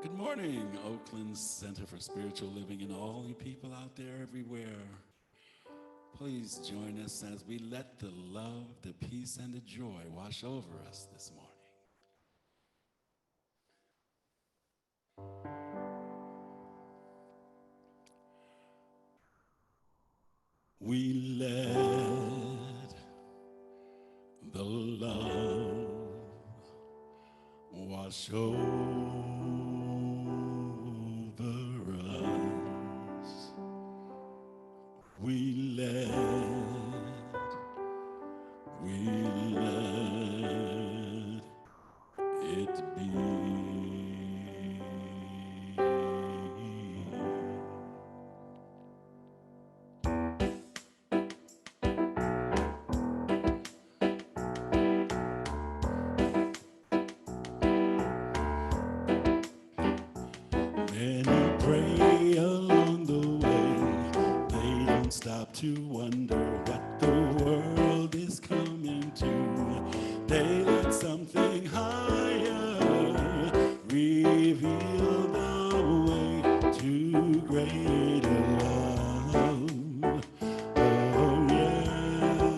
Good morning, Oakland Center for Spiritual Living, and all you people out there everywhere. Please join us as we let the love, the peace, and the joy wash over us this morning. We let the love wash over us. We let it be. Many pray along the way. They don't stop to wonder what the world is coming to. They let something higher reveal the way to greater love. Oh yeah.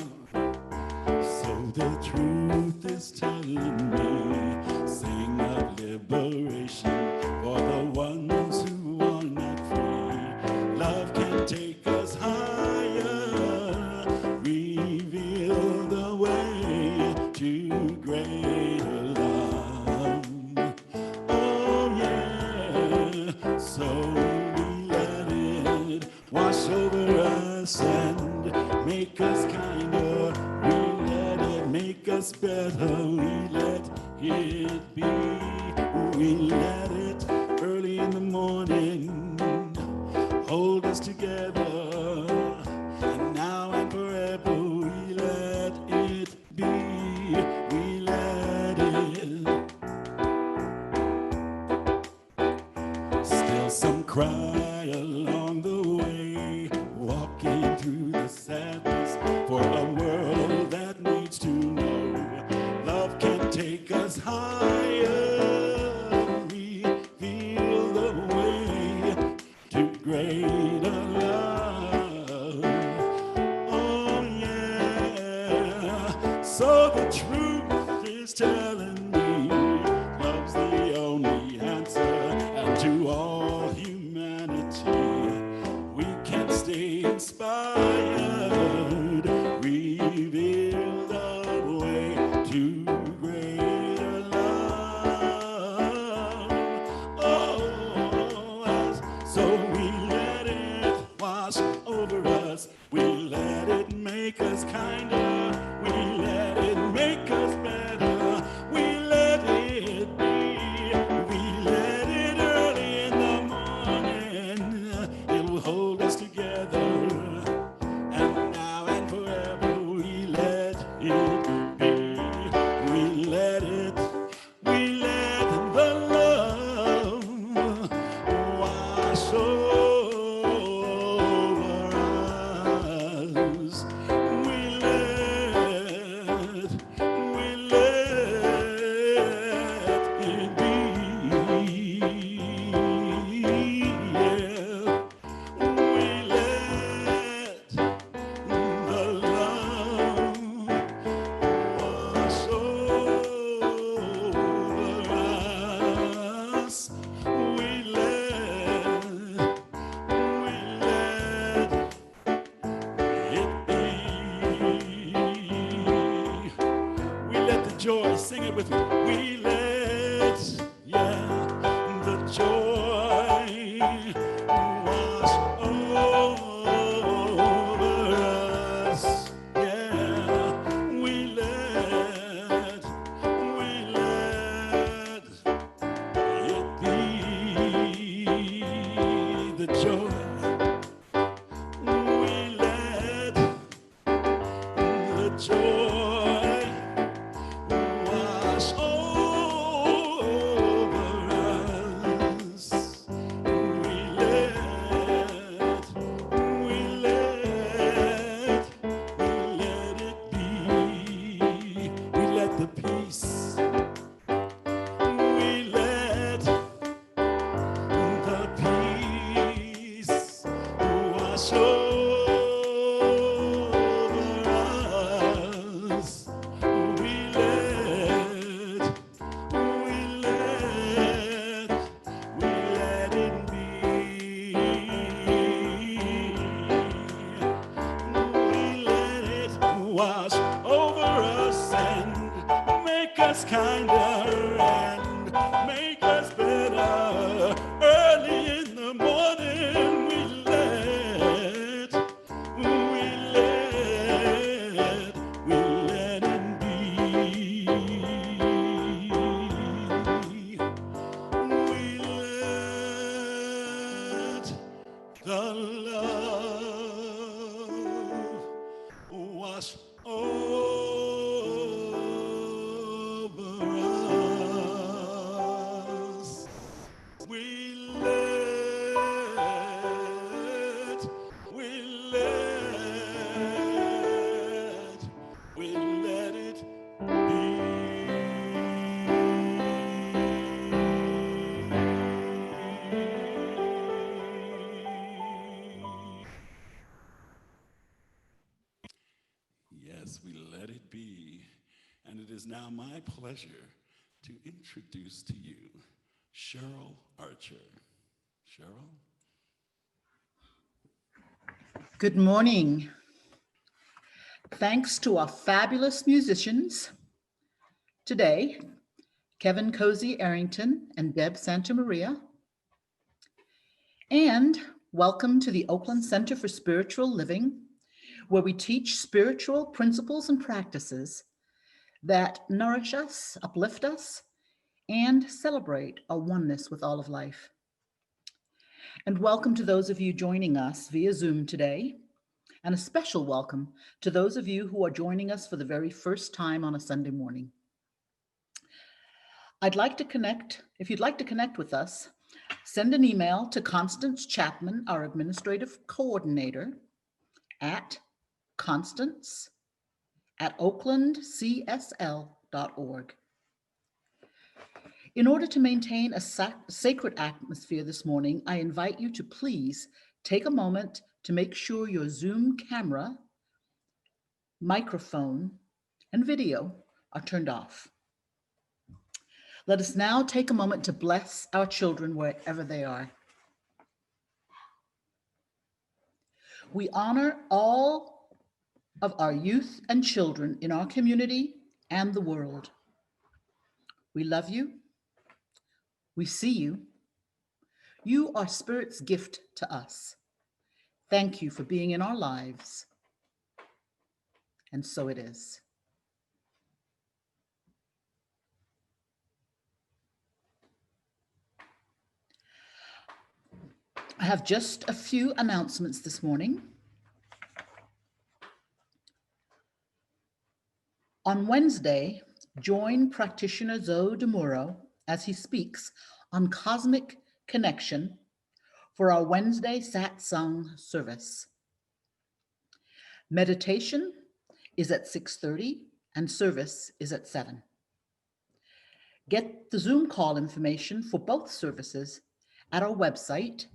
So the truth is telling me, sing of liberation for the ones who are not free. Love can take us higher, reveal the way to greater love. Oh yeah, so we let it wash over us and make us kinder. We let it make us better. We let it be. We let it early in the morning hold us together. And now and forever we let it be. We let it. Still some cry along the way, walking through the sadness for a world that needs to know love can take us higher, reveal the way to greater love. Oh yeah, so the truth is telling me love's the only answer, and to all humanity we can stay inspired, reveal the way to greater love. Oh, so we let it wash over us. We let it make us kinder. We let it make us better. We let it be. We let it early in the morning. It will hold us together. And now and forever we let it be. We let it. We let the love wash over us. We let it be. Yeah. We let the love wash over us. We let it be. We let the joy, sing it with me. We let, yeah, the joy wash over us. Yeah, we let it be. The joy we let the joy wash over and make us better. Early in the morning, we let it be. We let the love wash over us. We let, we let, we let it be. Yes, we let it be. And it is now my pleasure to introduce to you Cheryl Archer. Cheryl? Good morning. Thanks to our fabulous musicians today, Kevin Cozy Arrington and Deb Santamaria. And welcome to the Oakland Center for Spiritual Living, where we teach spiritual principles and practices that nourish us, uplift us, and celebrate our oneness with all of life. And welcome to those of you joining us via Zoom today, and a special welcome to those of you who are joining us for the very first time on a Sunday morning. I'd like to connect, if you'd like to connect with us, send an email to Constance Chapman, our administrative coordinator, at constance@oaklandcsl.org. In order to maintain a sacred atmosphere this morning, I invite you to please take a moment to make sure your Zoom camera, microphone, and video are turned off. Let us now take a moment to bless our children wherever they are. We honor all of our youth and children in our community and the world. We love you. We see you. You are Spirit's gift to us. Thank you for being in our lives. And so it is. I have just a few announcements this morning. On Wednesday, join practitioner Zoe DeMuro as he speaks on cosmic connection for our Wednesday satsang service. Meditation is at 6:30 and service is at 7. Get the Zoom call information for both services at our website,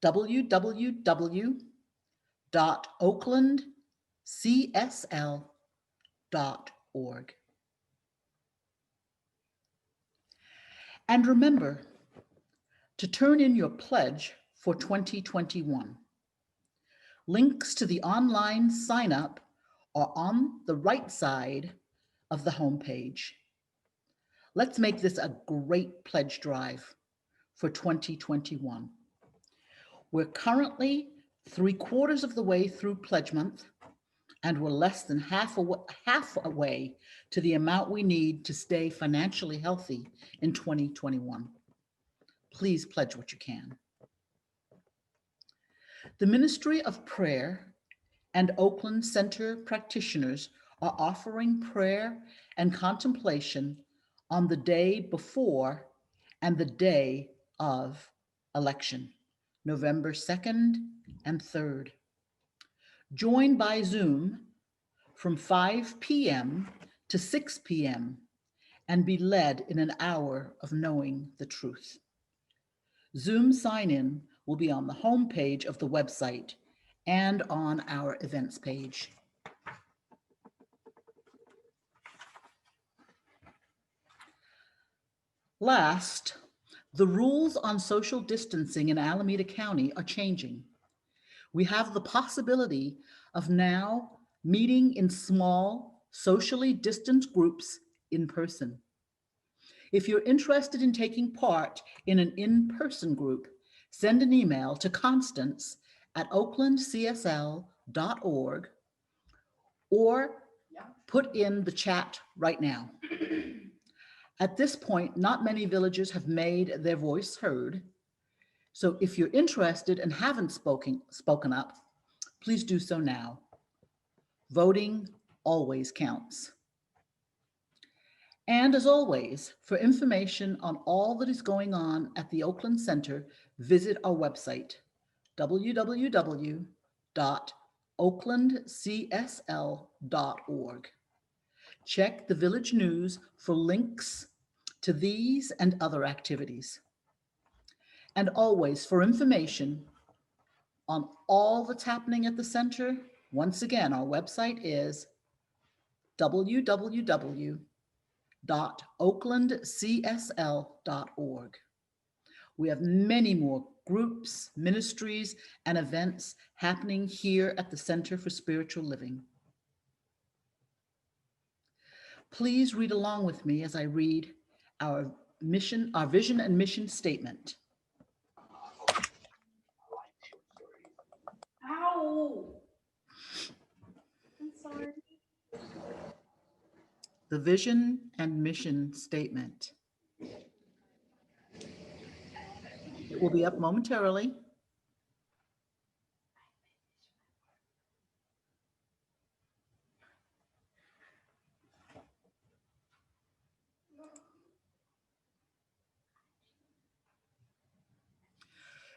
www.oaklandcsl.org. And remember to turn in your pledge for 2021. Links to the online sign up are on the right side of the homepage. Let's make this a great pledge drive for 2021. We're currently 3/4 of the way through Pledge Month, and we're less than half away to the amount we need to stay financially healthy in 2021. Please pledge what you can. The Ministry of Prayer and Oakland Center practitioners are offering prayer and contemplation on the day before and the day of election, November 2nd and 3rd. Join by Zoom from 5 p.m. to 6 p.m. and be led in an hour of knowing the truth. Zoom sign-in will be on the home page of the website and on our events page. Last, the rules on social distancing in Alameda County are changing. We have the possibility of now meeting in small, socially distant groups in person. If you're interested in taking part in an in-person group, send an email to Constance at oaklandcsl.org or put in the chat right now. At this point, not many villagers have made their voice heard. So if you're interested and haven't spoken up, please do so now. Voting always counts. And as always, for information on all that is going on at the Oakland Center, visit our website, www.oaklandcsl.org. Check the Village News for links to these and other activities. And always, for information on all that's happening at the center, once again, our website is www.oaklandcsl.org. We have many more groups, ministries, and events happening here at the Center for Spiritual Living. Please read along with me as I read our vision and mission statement. Ow! I'm sorry. The vision and mission statement. It will be up momentarily.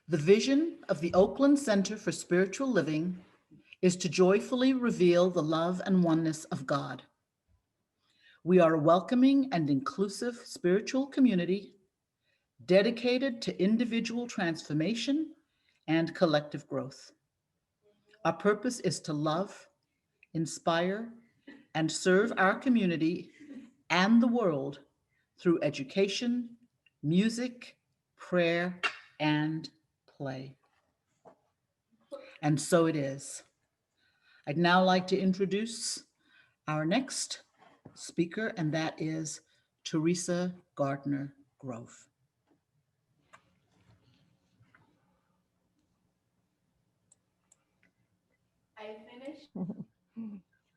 The vision of the Oakland Center for Spiritual Living is to joyfully reveal the love and oneness of God. We are a welcoming and inclusive spiritual community dedicated to individual transformation and collective growth. Our purpose is to love, inspire, and serve our community and the world through education, music, prayer, and play. And so it is. I'd now like to introduce our next speaker, and that is Teresa Gardner Grove. I finished.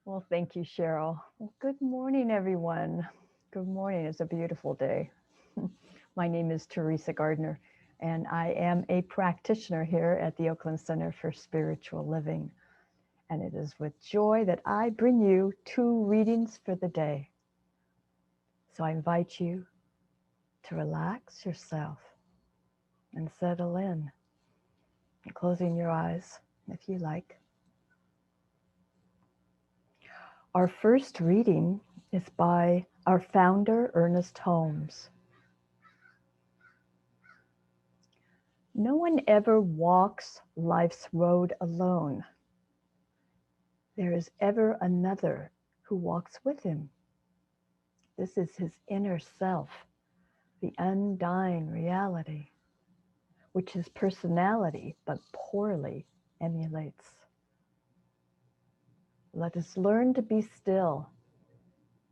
Well, thank you, Cheryl. Well, good morning, everyone. Good morning. It's a beautiful day. My name is Teresa Gardner, and I am a practitioner here at the Oakland Center for Spiritual Living. And it is with joy that I bring you 2 readings for the day. So I invite you to relax yourself and settle in, and closing your eyes if you like. Our first reading is by our founder, Ernest Holmes. No one ever walks life's road alone. There is ever another who walks with him. This is his inner self, the undying reality, which his personality but poorly emulates. Let us learn to be still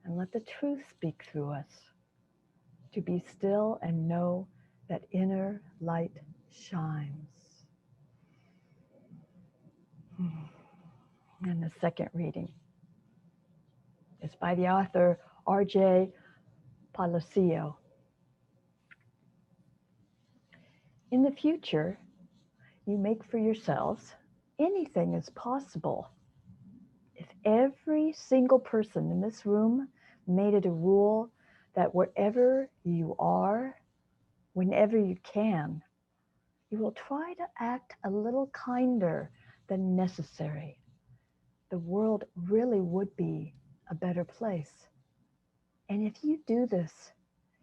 and let the truth speak through us. To be still and know that inner light shines. And the second reading is by the author R.J. Palacio. In the future, you make for yourselves, anything is possible. If every single person in this room made it a rule that wherever you are, whenever you can, you will try to act a little kinder than necessary, the world really would be a better place. And if you do this,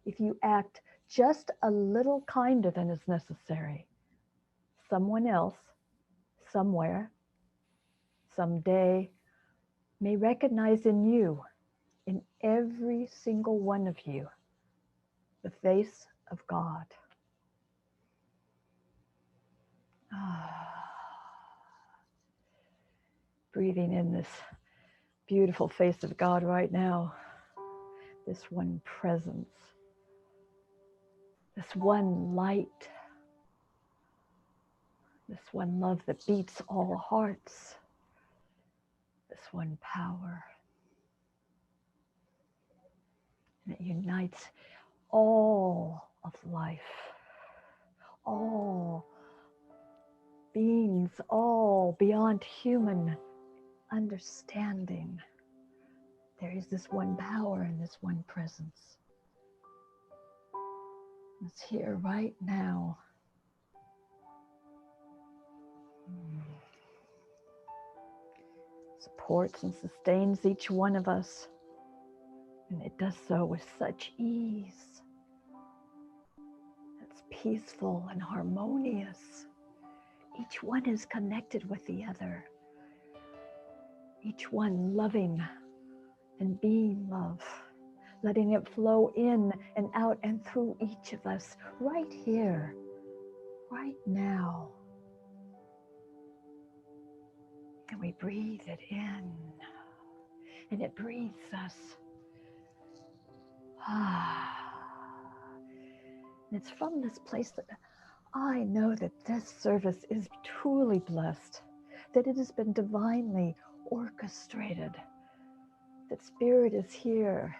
if you act just a little kinder than is necessary, someone else, somewhere, someday, may recognize in you, in every single one of you, the face of God. Breathing in this beautiful face of God right now, this one presence. this one light, this one love that beats all hearts, this one power that unites all of life, all beings, all beyond human understanding. There is this one power and this one presence. It's here right now. Supports and sustains each one of us. And it does so with such ease. It's peaceful and harmonious. Each one is connected with the other. Each one loving and being love, letting it flow in and out and through each of us right here, right now. And we breathe it in, and it breathes us. And it's from this place that I know that this service is truly blessed, that it has been divinely orchestrated, that Spirit is here,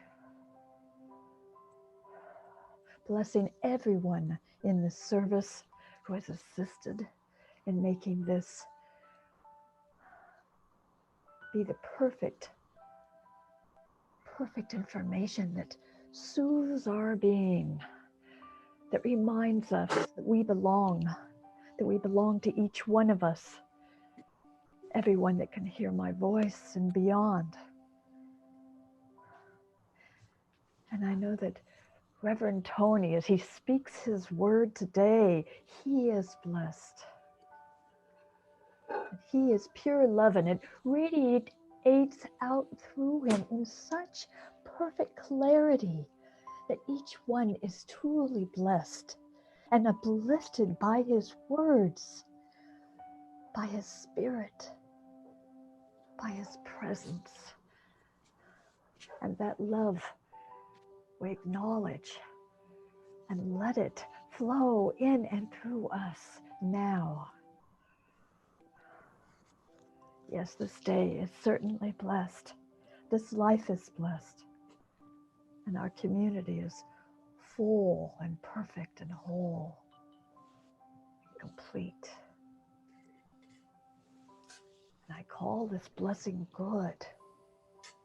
blessing everyone in this service who has assisted in making this be the perfect information that soothes our being, that reminds us that we belong to each one of us, everyone that can hear my voice and beyond. And I know that Reverend Tony, as he speaks his word today, he is blessed. He is pure love, and it radiates out through him in such perfect clarity that each one is truly blessed and uplifted by his words, by his spirit, by his presence. And that love we acknowledge and let it flow in and through us now. Yes, this day is certainly blessed. This life is blessed. And our community is full and perfect and whole and complete. And I call this blessing good,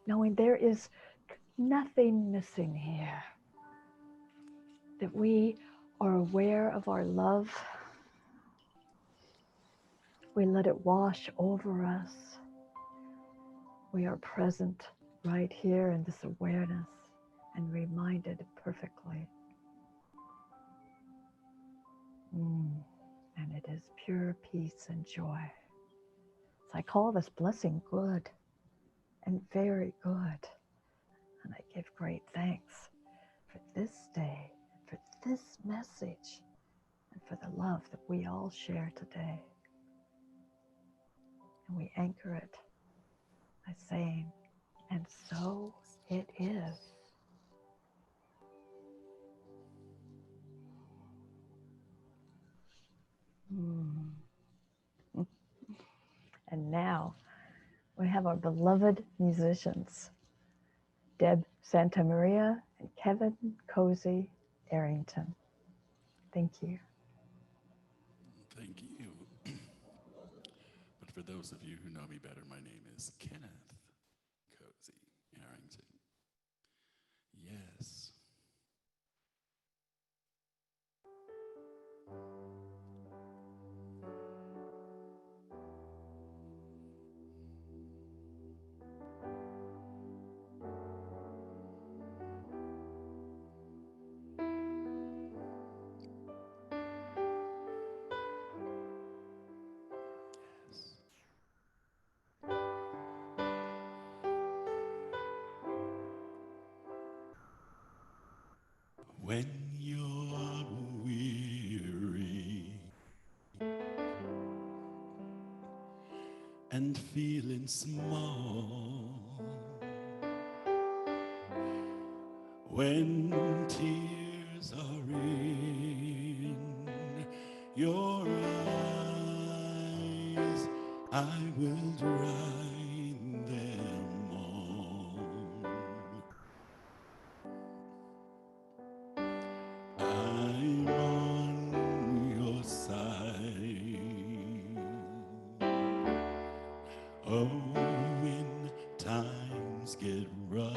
knowing there is nothing missing here, that we are aware of our love. We let it wash over us. We are present right here in this awareness and reminded perfectly. And it is pure peace and joy. So I call this blessing good and very good. And I give great thanks for this day, for this message, and for the love that we all share today. And we anchor it by saying, and so it is. And now we have our beloved musicians, Deb Santamaria and Kevin Cozy Arrington. Thank you. Thank you. But for those of you who know me better, my name is Kenneth Cozy Arrington. Yes. When you're weary and feeling small, when tears are in your eyes, I will dry them all. I'm on your side. Oh, when times get rough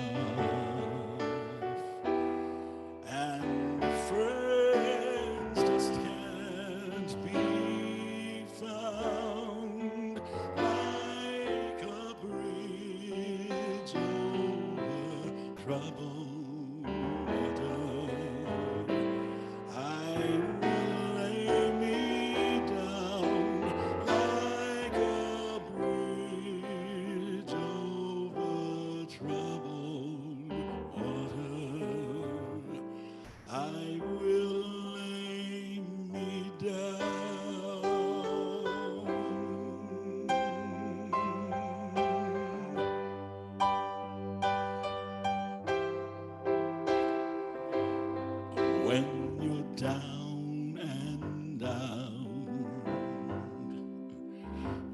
and friends just can't be found, like a bridge over troubled water, I will lay me down like a bridge over troubled water. I will lay me down. When you're down and out,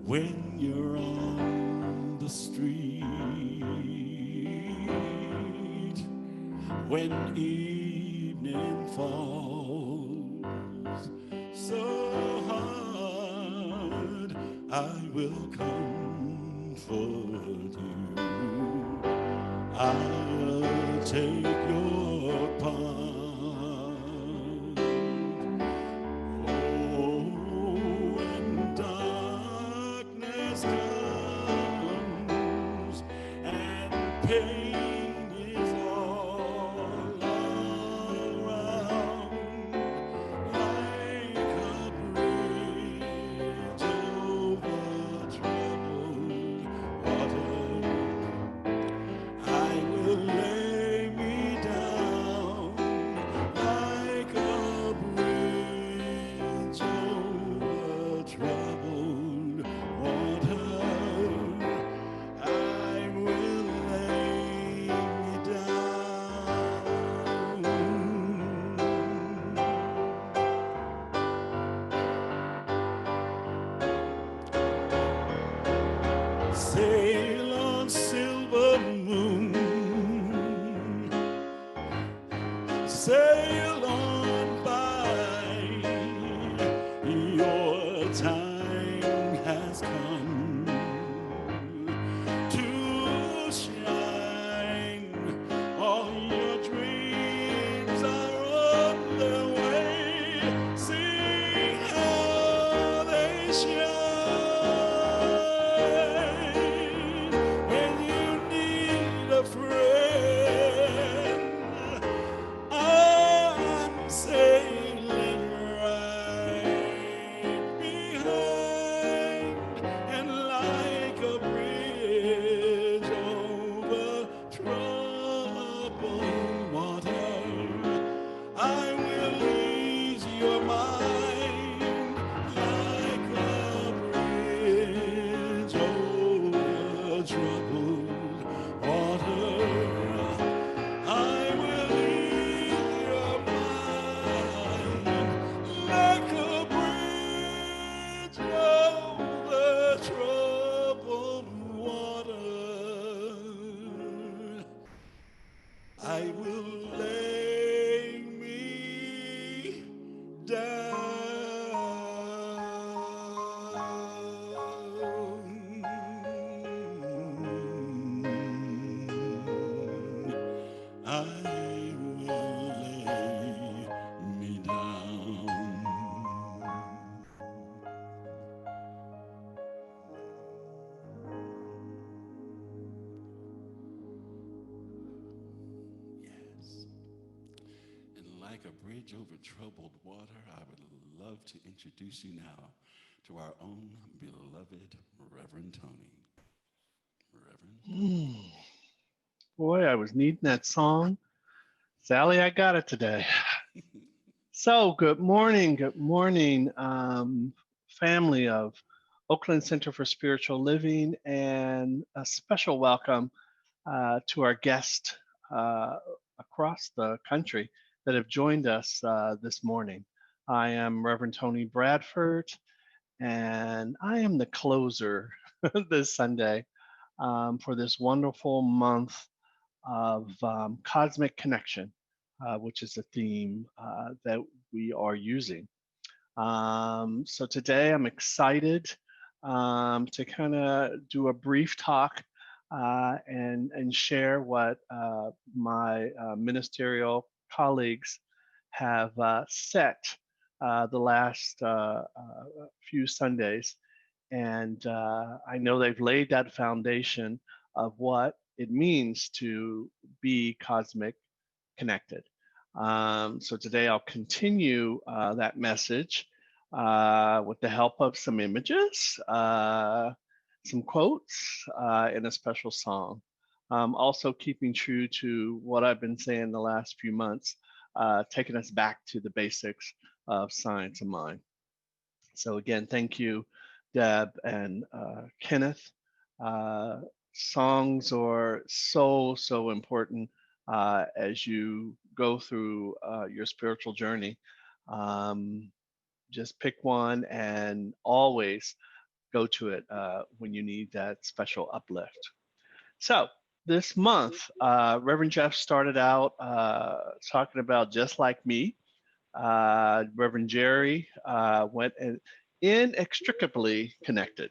when you're on the street, when evening falls so hard, I will comfort you. I'll take your part. Oh, when darkness comes and pain is all around, like a bridge over troubled water, I will lay me down like a bridge over troubled water. I will lay me down. Sail on, silver moon, sail on by. Your time has come to shine. All your dreams are on their way. See how they shine when you need a friend. I'm sailing right behind, and like a bridge over troubled water, I will ease your mind like a bridge over troubled water. I will ease your mind like a bridge over troubled water. I will lay me down. I will lay me down. Yes. And like a bridge over troubled water, I would love to introduce you now to our own beloved Reverend Tony. Reverend? Boy, I was needing that song. Sally, I got it today. So, good morning, family of Oakland Center for Spiritual Living, and a special welcome to our guests across the country that have joined us this morning. I am Reverend Tony Bradford, and I am the closer this Sunday for this wonderful month of Cosmic Connection, which is a theme that we are using. So today I'm excited to kind of do a brief talk and share what my ministerial colleagues have set the last few Sundays. And I know they've laid that foundation of what it means to be cosmic connected. So today I'll continue that message with the help of some images, some quotes, and a special song. Also keeping true to what I've been saying the last few months, taking us back to the basics of science of mind. So again, thank you, Deb and Kenneth. Songs are so important as you go through your spiritual journey. Just pick one and always go to it when you need that special uplift. So this month, Reverend Jeff started out talking about Just Like Me. Reverend Jerry went inextricably connected.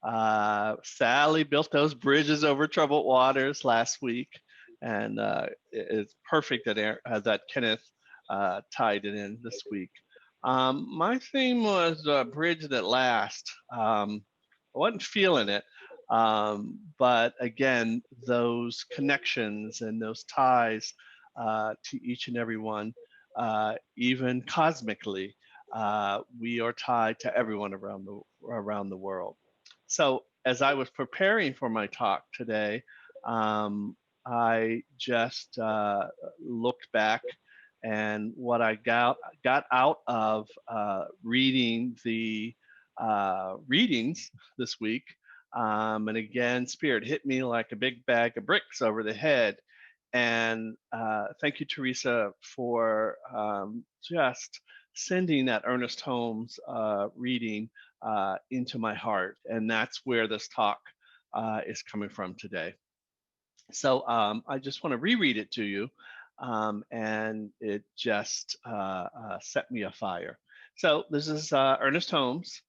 Sally built those bridges over troubled waters last week, and it's perfect that Kenneth tied it in this week. My theme was Bridge That Lasts. I wasn't feeling it, but again, those connections and those ties to each and every one, even cosmically, we are tied to everyone around the world. So as I was preparing for my talk today, I just looked back and what I got out of reading the readings this week. And again, Spirit hit me like a big bag of bricks over the head. And thank you, Teresa, for just sending that Ernest Holmes reading into my heart. And that's where this talk is coming from today. So I just want to reread it to you. And it just set me afire. So this is Ernest Holmes.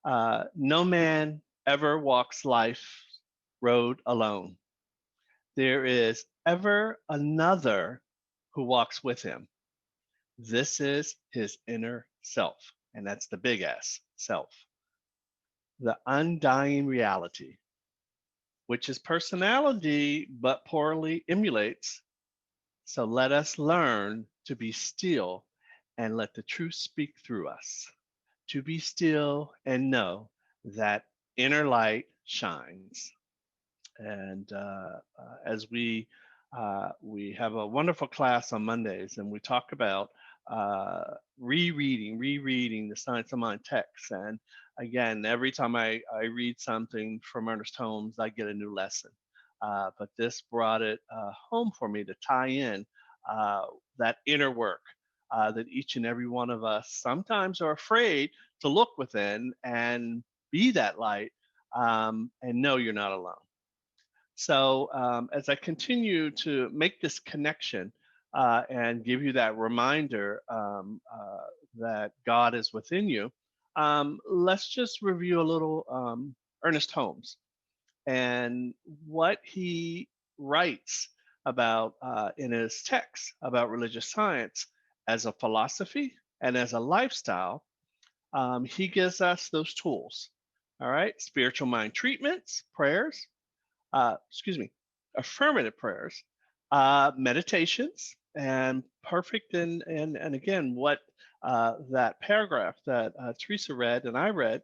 No man ever walks life road alone. There is ever another who walks with him. This is his inner self, and that's the big S, self. The undying reality, which is personality but poorly emulates. So let us learn to be still and let the truth speak through us. To be still and know that inner light shines. And as we have a wonderful class on Mondays, and we talk about rereading the Science of Mind text. And again, every time I read something from Ernest Holmes, I get a new lesson. But this brought it home for me to tie in that inner work that each and every one of us sometimes are afraid to look within and be that light and know you're not alone. So as I continue to make this connection and give you that reminder that God is within you, let's just review a little Ernest Holmes and what he writes about in his text about religious science as a philosophy and as a lifestyle. He gives us those tools. All right, spiritual mind treatments, prayers, affirmative prayers, meditations, and perfect. And again, what that paragraph that Teresa read and I read,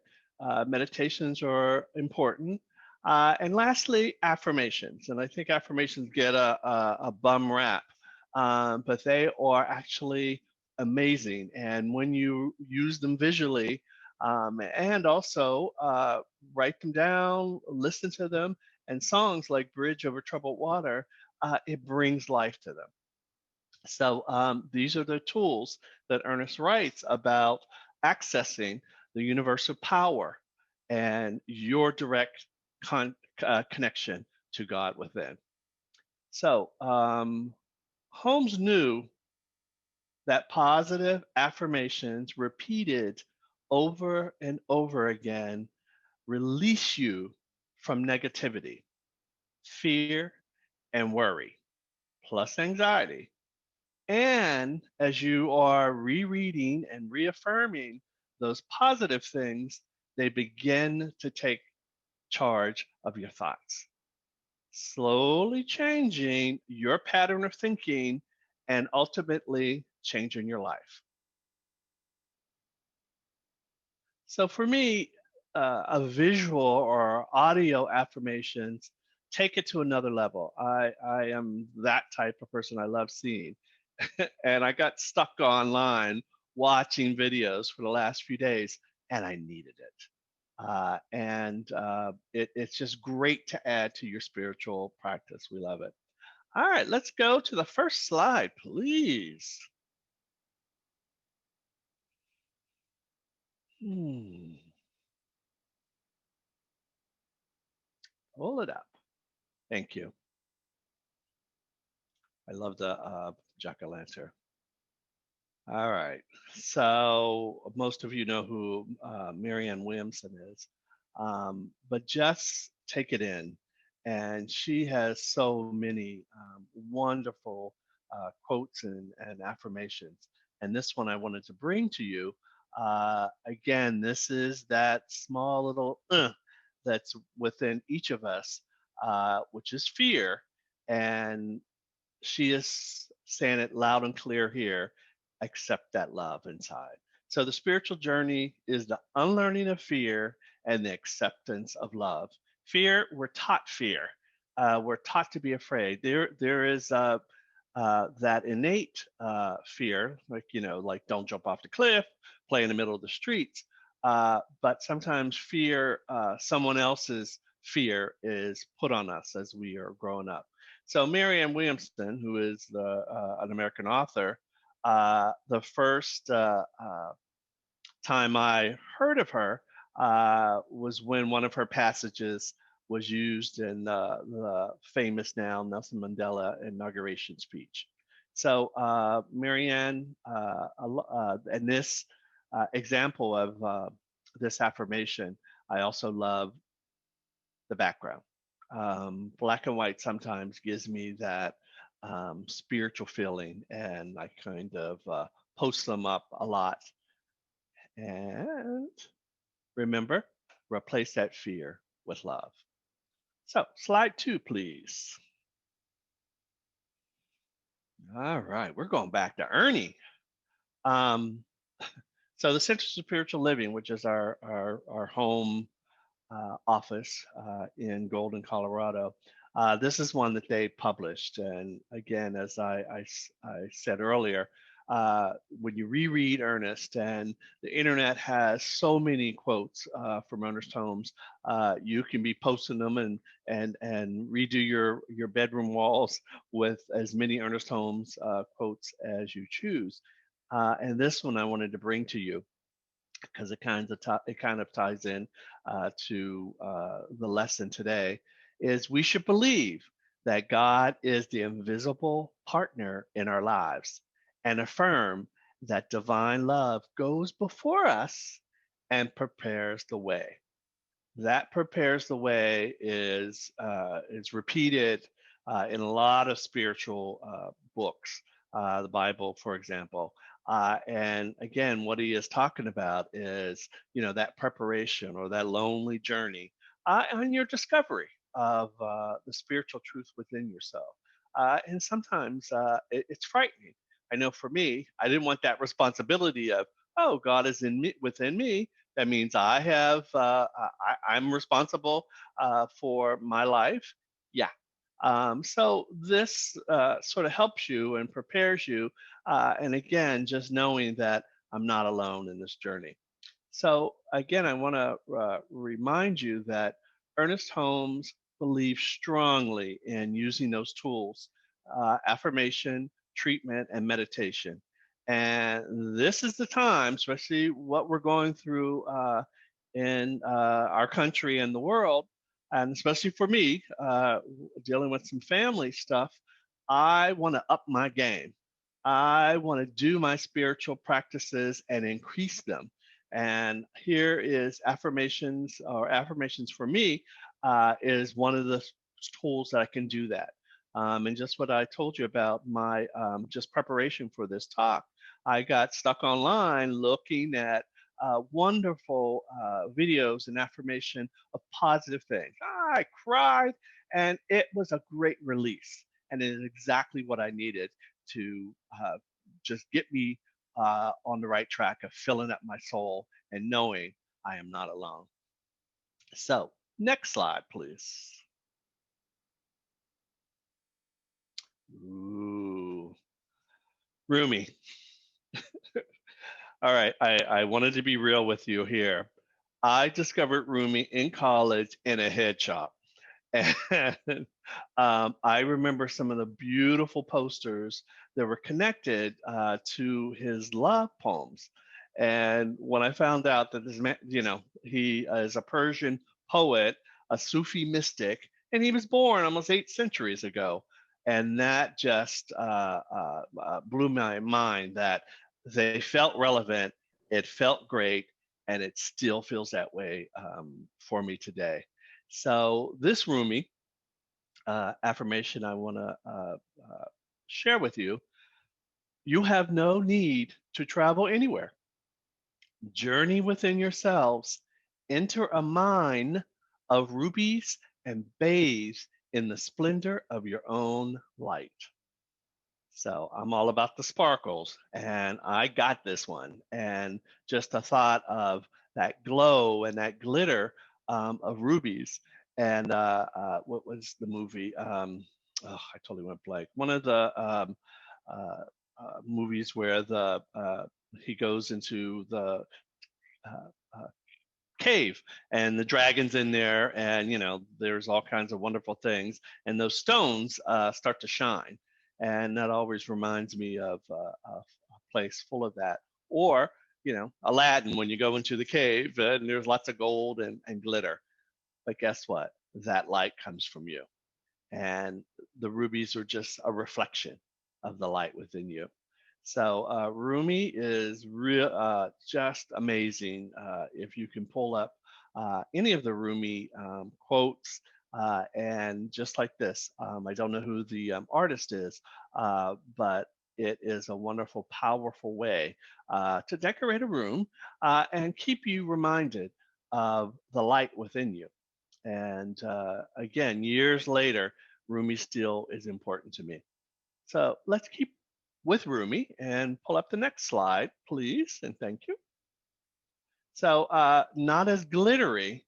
meditations are important. And lastly, affirmations. And I think affirmations get a bum rap, but they are actually amazing. And when you use them visually, and also write them down, listen to them, and songs like Bridge Over Troubled Water, it brings life to them. So these are the tools that Ernest writes about accessing the universal power and your direct connection to God within. So Holmes knew that positive affirmations repeated over and over again release you from negativity, fear, and worry, plus anxiety. And as you are rereading and reaffirming those positive things, they begin to take charge of your thoughts, slowly changing your pattern of thinking and ultimately changing your life. So for me, a visual or audio affirmations take it to another level. I am that type of person. I love seeing. And I got stuck online watching videos for the last few days, and I needed it. It's just great to add to your spiritual practice. We love it. All right, let's go to the first slide, please. Hmm, pull it up. Thank you. I love the jack-o'-lantern. All right. So most of you know who Marianne Williamson is, but just take it in. And she has so many wonderful quotes and affirmations. And this one I wanted to bring to you. Again, this is that small little that's within each of us, which is fear. And she is saying it loud and clear here: accept that love inside. So the spiritual journey is the unlearning of fear and the acceptance of love. Fear, we're taught fear. We're taught to be afraid. There is that innate fear, like, like don't jump off the cliff, play in the middle of the streets. But sometimes fear, someone else's fear, is put on us as we are growing up. So Marianne Williamson, who is an American author, the first time I heard of her was when one of her passages was used in the famous now Nelson Mandela inauguration speech. So Marianne, and this example of this affirmation, I also love the background. Black and white sometimes gives me that spiritual feeling, and I kind of post them up a lot. And remember, replace that fear with love. So, slide 2, please. All right, we're going back to Ernie. Um, so, the Center for Spiritual Living, which is our home office in Golden, Colorado. This is one that they published. And again, as I said earlier, when you reread Ernest, and the internet has so many quotes from Ernest Holmes, you can be posting them and redo your bedroom walls with as many Ernest Holmes quotes as you choose. And this one I wanted to bring to you because it kind of ties in to the lesson today. Is we should believe that God is the invisible partner in our lives, and affirm that divine love goes before us and prepares the way. That prepares the way is repeated in a lot of spiritual books, the Bible, for example. And again, what he is talking about is, that preparation or that lonely journey and your discovery of the spiritual truth within yourself. And sometimes it's frightening. I know for me, I didn't want that responsibility of, oh, God is in me, within me. That means I'm responsible for my life. Yeah. So this sort of helps you and prepares you. And again, just knowing that I'm not alone in this journey. So again, I want to remind you that Ernest Holmes believed strongly in using those tools, affirmation, treatment, and meditation. And this is the time, especially what we're going through in our country and the world, and especially for me, dealing with some family stuff. I want to up my game. I want to do my spiritual practices and increase them. And here is affirmations, or affirmations for me, is one of the tools that I can do that. And just what I told you about my just preparation for this talk, I got stuck online looking at wonderful videos and affirmation of positive things. I cried, and it was a great release. And it is exactly what I needed to just get me on the right track of filling up my soul and knowing I am not alone. So, next slide, please. Ooh, Rumi. All right, I wanted to be real with you here. I discovered Rumi in college in a head shop. And I remember some of the beautiful posters that were connected to his love poems. And when I found out that this man, he is a Persian poet, a Sufi mystic, and he was born almost 8 centuries ago. And that just blew my mind that they felt relevant, it felt great, and it still feels that way for me today. So this Rumi affirmation I want to share with you: you have no need to travel anywhere. Journey within yourselves, enter a mine of rubies, and bathe in the splendor of your own light. So I'm all about the sparkles, and I got this one. And just the thought of that glow and that glitter of rubies. And what was the movie? Oh, I totally went blank. One of the movies where the he goes into the uh, uh, cave, and the dragon's in there, and there's all kinds of wonderful things, and those stones start to shine, and that always reminds me of a place full of that. Or Aladdin, when you go into the cave and there's lots of gold and glitter, but guess what, that light comes from you, and the rubies are just a reflection of the light within you. So Rumi is real, just amazing. If you can pull up any of the Rumi quotes, and just like this, I don't know who the artist is, but it is a wonderful, powerful way to decorate a room and keep you reminded of the light within you. And again, years later, Rumi still is important to me. So let's keep with Rumi and pull up the next slide, please, and thank you. So not as glittery,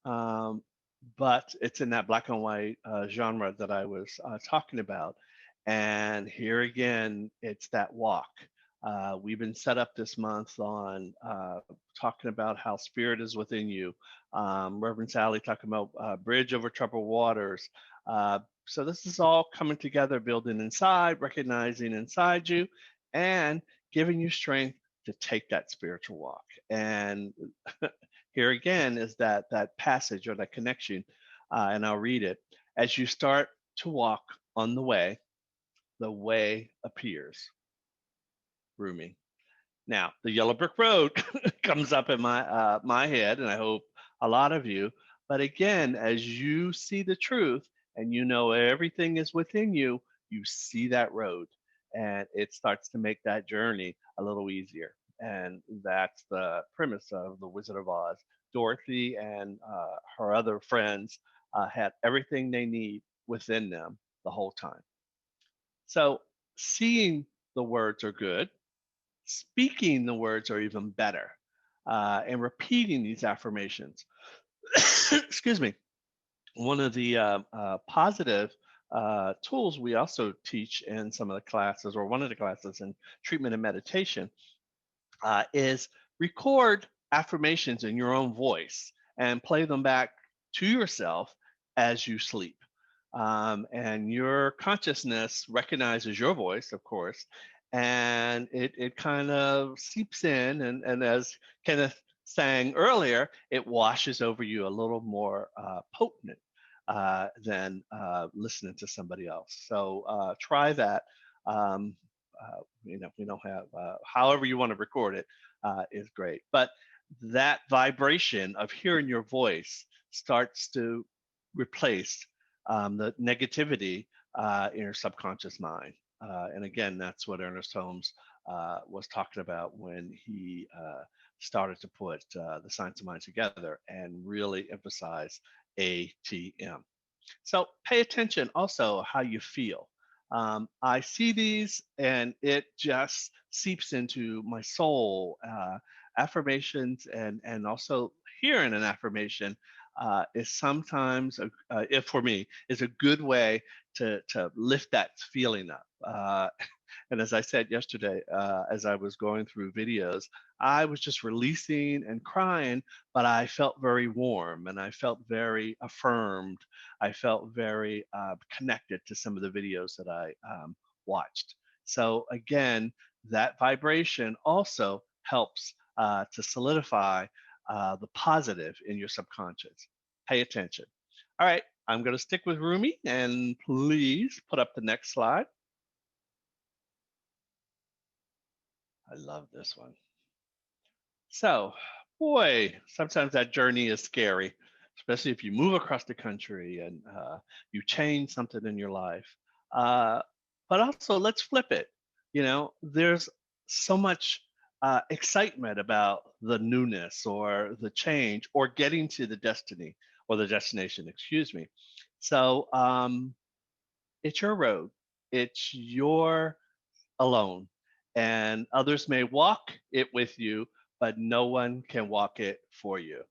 but it's in that black and white genre that I was talking about. And here again, it's that walk. We've been set up this month on talking about how spirit is within you. Reverend Sally talking about bridge over troubled waters. So this is all coming together, building inside, recognizing inside you, and giving you strength to take that spiritual walk. And here again is that passage or that connection, and I'll read it. As you start to walk on the way appears. Rumi. Now, the yellow brick road comes up in my head, and I hope a lot of you. But again, as you see the truth and everything is within you, you see that road, and it starts to make that journey a little easier. And that's the premise of The Wizard of Oz. Dorothy and her other friends had everything they need within them the whole time. So seeing the words are good. Speaking the words are even better, and repeating these affirmations. Excuse me. One of the positive tools we also teach in some of the classes, or one of the classes in treatment and meditation, is record affirmations in your own voice and play them back to yourself as you sleep. and your consciousness recognizes your voice, of course, and it kind of seeps in, and as Kenneth sang earlier, it washes over you a little more potent than listening to somebody else. So try that. Um, we don't have, however you want to record it is great. But that vibration of hearing your voice starts to replace the negativity in your subconscious mind. And again, that's what Ernest Holmes was talking about when he started to put the science of mind together and really emphasize ATM. So pay attention also how you feel. I see these and it just seeps into my soul. Affirmations and also hearing an affirmation is sometimes, if for me, is a good way to lift that feeling up. And as I said yesterday, as I was going through videos, I was just releasing and crying, but I felt very warm and I felt very affirmed. I felt very connected to some of the videos that I watched. So again, that vibration also helps to solidify the positive in your subconscious. Pay attention. All right, I'm going to stick with Rumi, and please put up the next slide. I love this one. So, boy, sometimes that journey is scary, especially if you move across the country and you change something in your life. Uh, but also, let's flip it. There's so much excitement about the newness or the change or getting to the destiny or the destination, excuse me. So, it's your road, it's your alone, and others may walk it with you, but no one can walk it for you.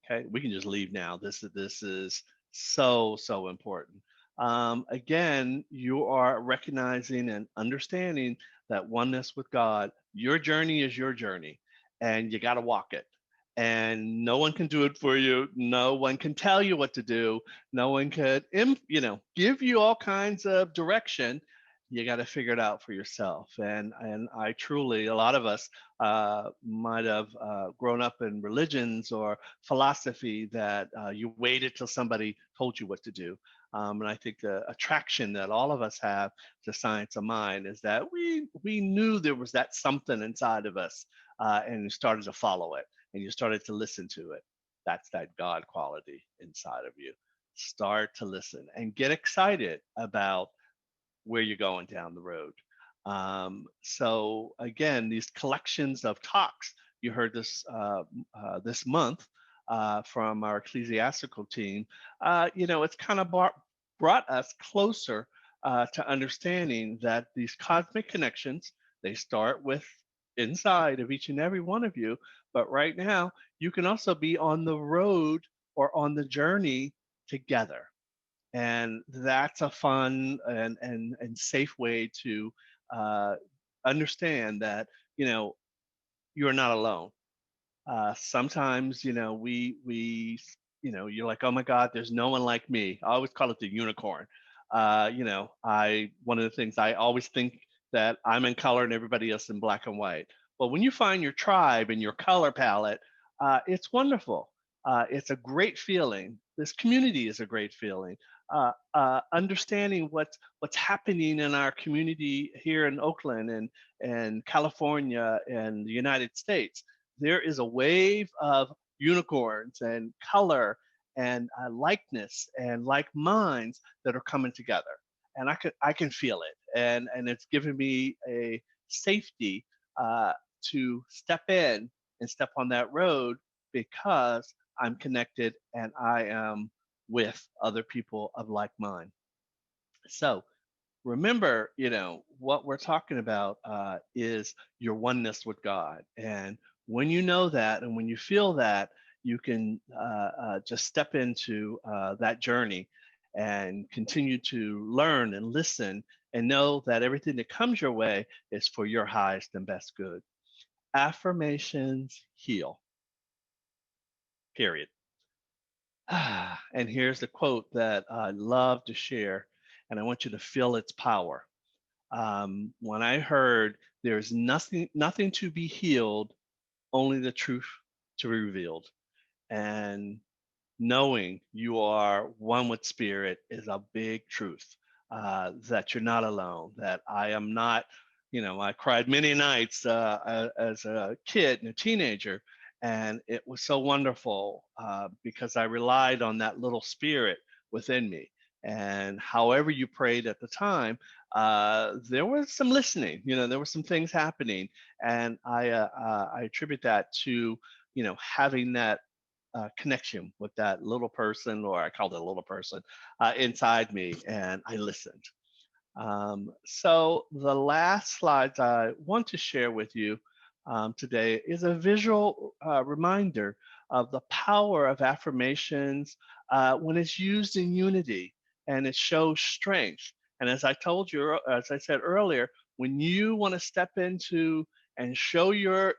Okay, we can just leave now. This is so important. Again, you are recognizing and understanding that oneness with God. Your journey is your journey, and you got to walk it. And no one can do it for you. No one can tell you what to do. No one could, give you all kinds of direction. You got to figure it out for yourself. And I truly, a lot of us might have grown up in religions or philosophy that you waited till somebody told you what to do. And I think the attraction that all of us have to science of mind is that we knew there was that something inside of us, and you started to follow it, and you started to listen to it. That's that God quality inside of you. Start to listen and get excited about where you're going down the road. So again, these collections of talks you heard this month from our ecclesiastical team, it's kind of brought us closer to understanding that these cosmic connections, they start with inside of each and every one of you, but right now you can also be on the road or on the journey together, and that's a fun and safe way to uh, understand that you're not alone. Sometimes you're like, oh my God, there's no one like me. I always call it the unicorn. I one of the things I always think that I'm in color and everybody else in black and white. But when you find your tribe and your color palette, it's wonderful. It's a great feeling. This community is a great feeling. Understanding what's happening in our community here in Oakland and California and the United States, there is a wave of unicorns and color and likeness and like minds that are coming together, and I can feel it, and it's given me a safety to step in and step on that road because I'm connected and I am with other people of like mind. So remember, what we're talking about is your oneness with God. And when you know that and when you feel that, you can just step into that journey and continue to learn and listen and know that everything that comes your way is for your highest and best good. Affirmations heal, period. And here's the quote that I love to share, and I want you to feel its power. When I heard there's nothing to be healed, only the truth to be revealed, and knowing you are one with spirit is a big truth. That you're not alone. That I am not. I cried many nights as a kid and a teenager, and it was so wonderful because I relied on that little spirit within me. And however you prayed at the time, there was some listening. There were some things happening, and I attribute that to having that connection with that little person, or I called it a little person, inside me, and I listened. So the last slides I want to share with you today is a visual reminder of the power of affirmations when it's used in unity, and it shows strength. And as I said earlier, when you want to step into and show your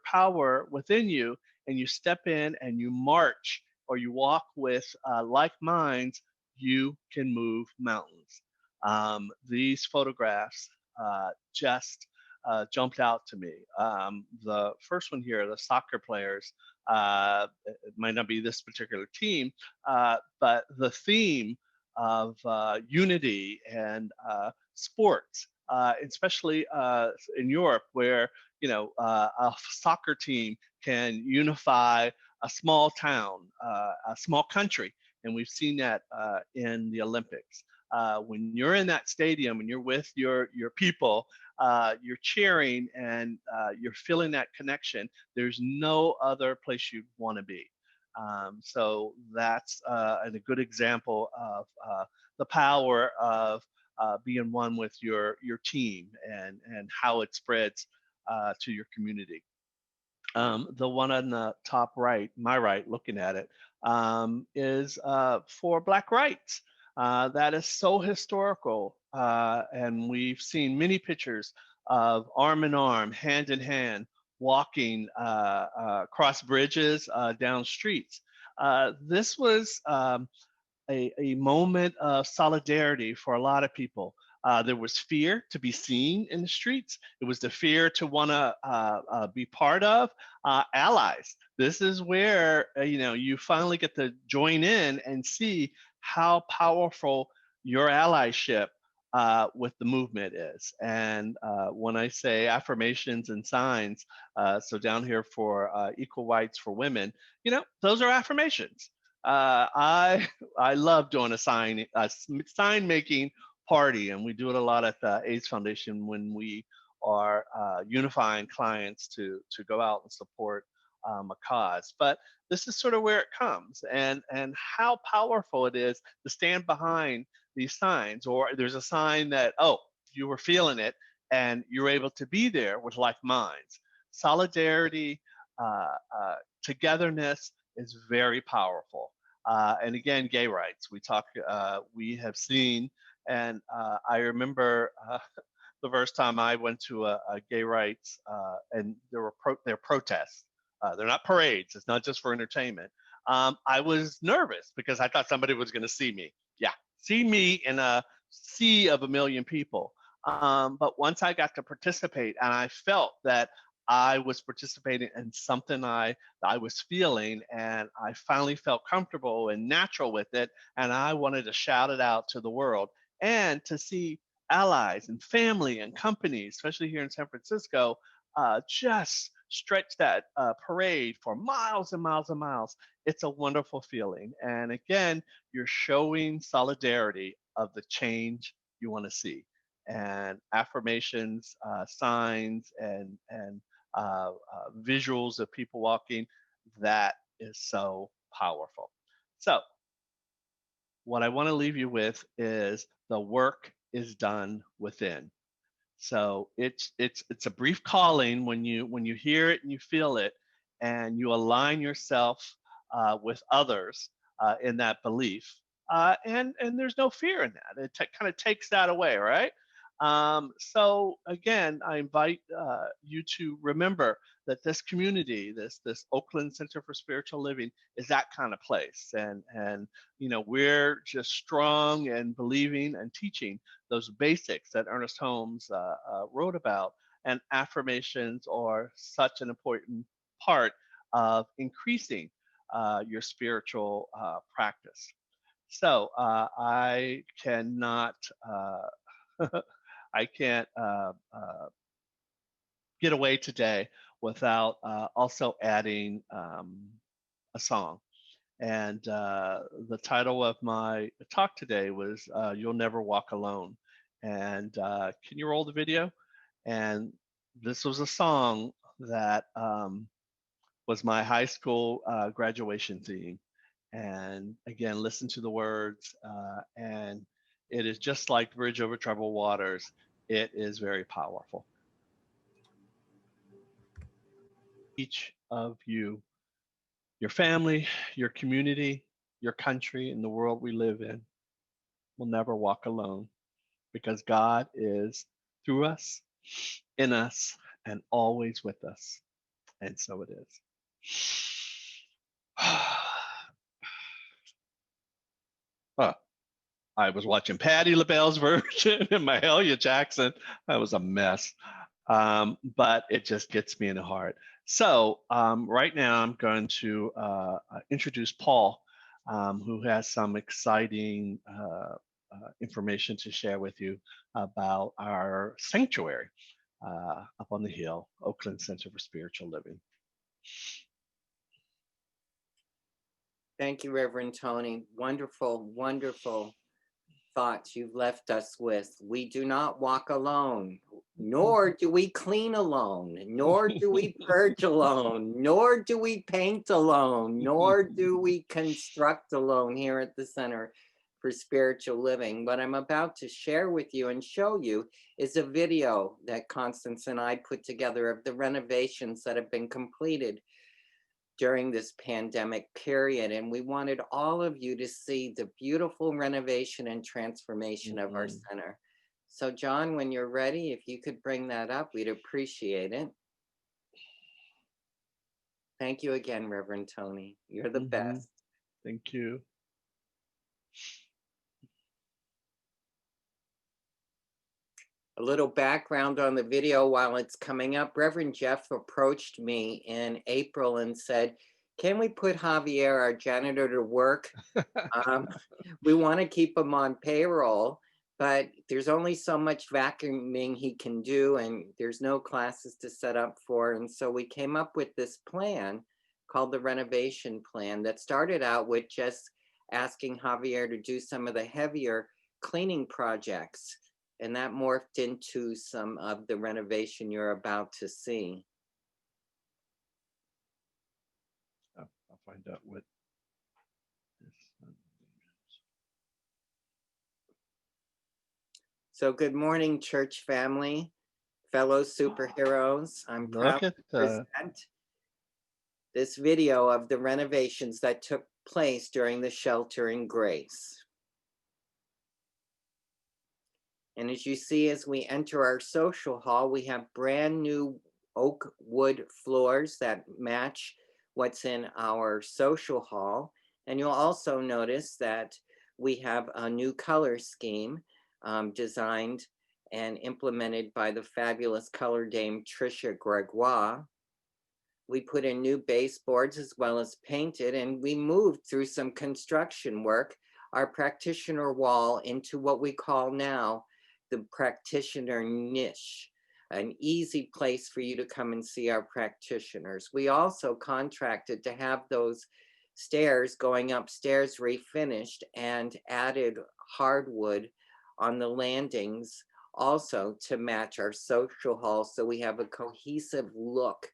power within you, and you step in and you march or you walk with like minds, you can move mountains. These photographs just jumped out to me. The first one here, the soccer players, it might not be this particular team, but the theme of unity and sports, especially in Europe, where a soccer team can unify a small town, a small country, and we've seen that in the Olympics. When you're in that stadium and you're with your people, you're cheering and you're feeling that connection. There's no other place you'd want to be. So that's a good example of the power of being one with your team, and how it spreads to your community. The one on the top right, my right, looking at it, is for Black rights. That is so historical, and we've seen many pictures of arm in arm, hand in hand, walking across bridges, down streets. This was a moment of solidarity for a lot of people. There was fear to be seen in the streets. It was the fear to want to be part of allies. This is where you finally get to join in and see how powerful your allyship with the movement is. And when I say affirmations and signs, so down here for equal rights for women, those are affirmations. I love doing a sign making party, and we do it a lot at the AIDS Foundation when we are unifying clients to go out and support a cause. But this is sort of where it comes, and how powerful it is to stand behind these signs. Or there's a sign that, oh, you were feeling it and you're able to be there with like minds. Solidarity, togetherness is very powerful. And again, gay rights. We have seen, and I remember the first time I went to a gay rights, and there are protests. They're not parades. It's not just for entertainment. I was nervous because I thought somebody was going to see me. Yeah, see me in a sea of a million people. But once I got to participate, and I felt that I was participating in something I was feeling, and I finally felt comfortable and natural with it, and I wanted to shout it out to the world, and to see allies and family and companies, especially here in San Francisco, just stretch that parade for miles and miles and miles. It's a wonderful feeling. And again, you're showing solidarity of the change you want to see. And affirmations, signs, and visuals of people walking, that is so powerful. So, what I want to leave you with is the work is done within. So it's a brief calling when you hear it and you feel it, and you align yourself with others in that belief, and there's no fear in that. It kind of takes that away, right? So again, I invite you to remember that this community, this Oakland Center for Spiritual Living, is that kind of place, and we're just strong and believing and teaching those basics that Ernest Holmes wrote about, and affirmations are such an important part of increasing your spiritual practice. So I cannot. I can't get away today without also adding a song. And the title of my talk today was You'll Never Walk Alone. And can you roll the video? And this was a song that was my high school graduation theme. And again, listen to the words, and it is just like Bridge Over Troubled Waters. It is very powerful. Each of you, your family, your community, your country, and the world we live in will never walk alone, because God is through us, in us, and always with us. And so it is. Huh. I was watching Patti LaBelle's version and Mahalia Jackson. That was a mess. But it just gets me in the heart. So right now I'm going to introduce Paul, who has some exciting information to share with you about our sanctuary up on the hill, Oakland Center for Spiritual Living. Thank you, Reverend Tony. Wonderful, wonderful thoughts you've left us with. We do not walk alone, nor do we clean alone, nor do we purge alone, nor do we paint alone, nor do we construct alone here at the Center for Spiritual Living. What I'm about to share with you and show you is a video that Constance and I put together of the renovations that have been completed during this pandemic period. And we wanted all of you to see the beautiful renovation and transformation of our center. So John, when you're ready, if you could bring that up, we'd appreciate it. Thank you again, Reverend Tony. You're the best. Thank you. A little background on the video while it's coming up. Reverend Jeff approached me in April and said, can we put Javier, our janitor, to work? We want to keep him on payroll, but there's only so much vacuuming he can do, and there's no classes to set up for. And so we came up with this plan called the renovation plan that started out with just asking Javier to do some of the heavier cleaning projects. And that morphed into some of the renovation you're about to see. I'll find out what this is. So good morning, church family, fellow superheroes. I'm proud to present this video of the renovations that took place during the Shelter in Grace. And as you see, as we enter our social hall, we have brand new oak wood floors that match what's in our social hall. And you'll also notice that we have a new color scheme designed and implemented by the fabulous color dame Tricia Gregoire. We put in new baseboards as well as painted, and we moved through some construction work, our practitioner wall, into what we call now the practitioner niche, an easy place for you to come and see our practitioners. We also contracted to have those stairs going upstairs refinished and added hardwood on the landings also to match our social hall, so we have a cohesive look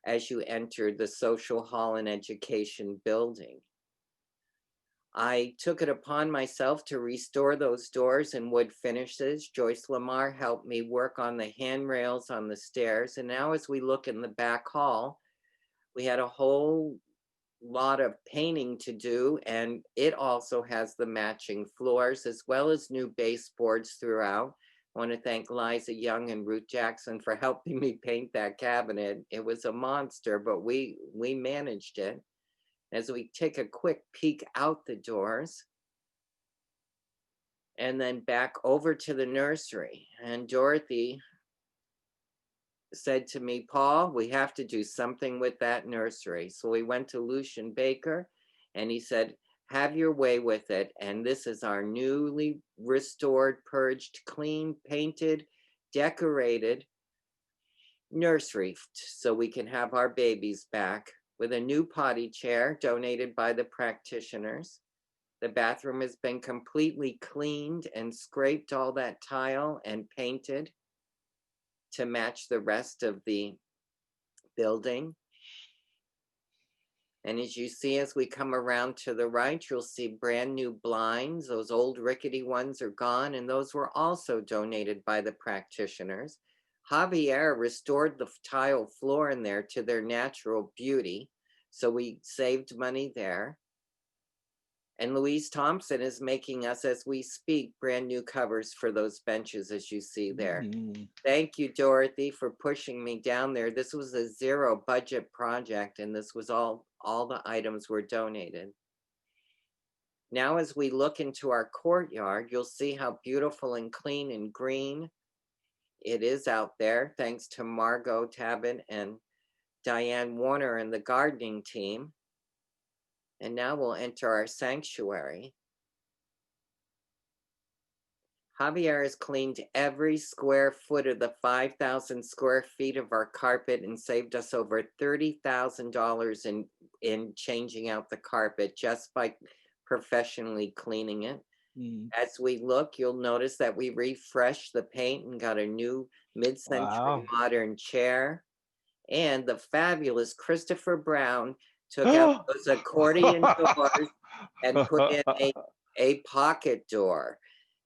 as you enter the social hall and education building. I took it upon myself to restore those doors and wood finishes. Joyce Lamar helped me work on the handrails on the stairs. And now as we look in the back hall, we had a whole lot of painting to do, and it also has the matching floors as well as new baseboards throughout. I want to thank Liza Young and Ruth Jackson for helping me paint that cabinet. It was a monster, but we managed it. As we take a quick peek out the doors and then back over to the nursery. And Dorothy said to me, Paul, we have to do something with that nursery. So we went to Lucian Baker and he said, have your way with it. And this is our newly restored, purged, clean, painted, decorated nursery so we can have our babies back, with a new potty chair donated by the practitioners. The bathroom has been completely cleaned and scraped all that tile and painted to match the rest of the building. And as you see, as we come around to the right, you'll see brand new blinds. Those old rickety ones are gone, and those were also donated by the practitioners. Javier restored the tile floor in there to their natural beauty, so we saved money there. And Louise Thompson is making us, as we speak, brand new covers for those benches, as you see there. Thank you, Dorothy, for pushing me down there. This was a zero budget project, and this was all the items were donated. Now, as we look into our courtyard, you'll see how beautiful and clean and green it is out there, thanks to Margot Tabin and Diane Warner and the gardening team. And now we'll enter our sanctuary. Javier has cleaned every square foot of the 5,000 square feet of our carpet and saved us over $30,000 in changing out the carpet just by professionally cleaning it. As we look, you'll notice that we refreshed the paint and got a new mid-century modern chair. And the fabulous Christopher Brown took out those accordion doors and put in a pocket door.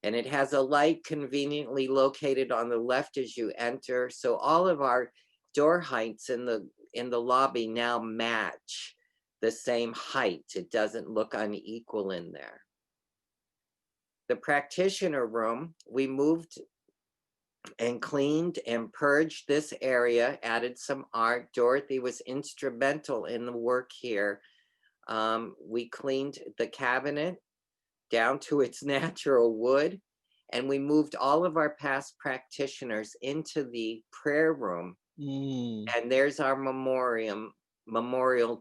And it has a light conveniently located on the left as you enter. So all of our door heights in the lobby now match the same height. It doesn't look unequal in there. The practitioner room, we moved and cleaned and purged this area, added some art. Dorothy was instrumental in the work here. We cleaned the cabinet down to its natural wood, and we moved all of our past practitioners into the prayer room. And there's our memorial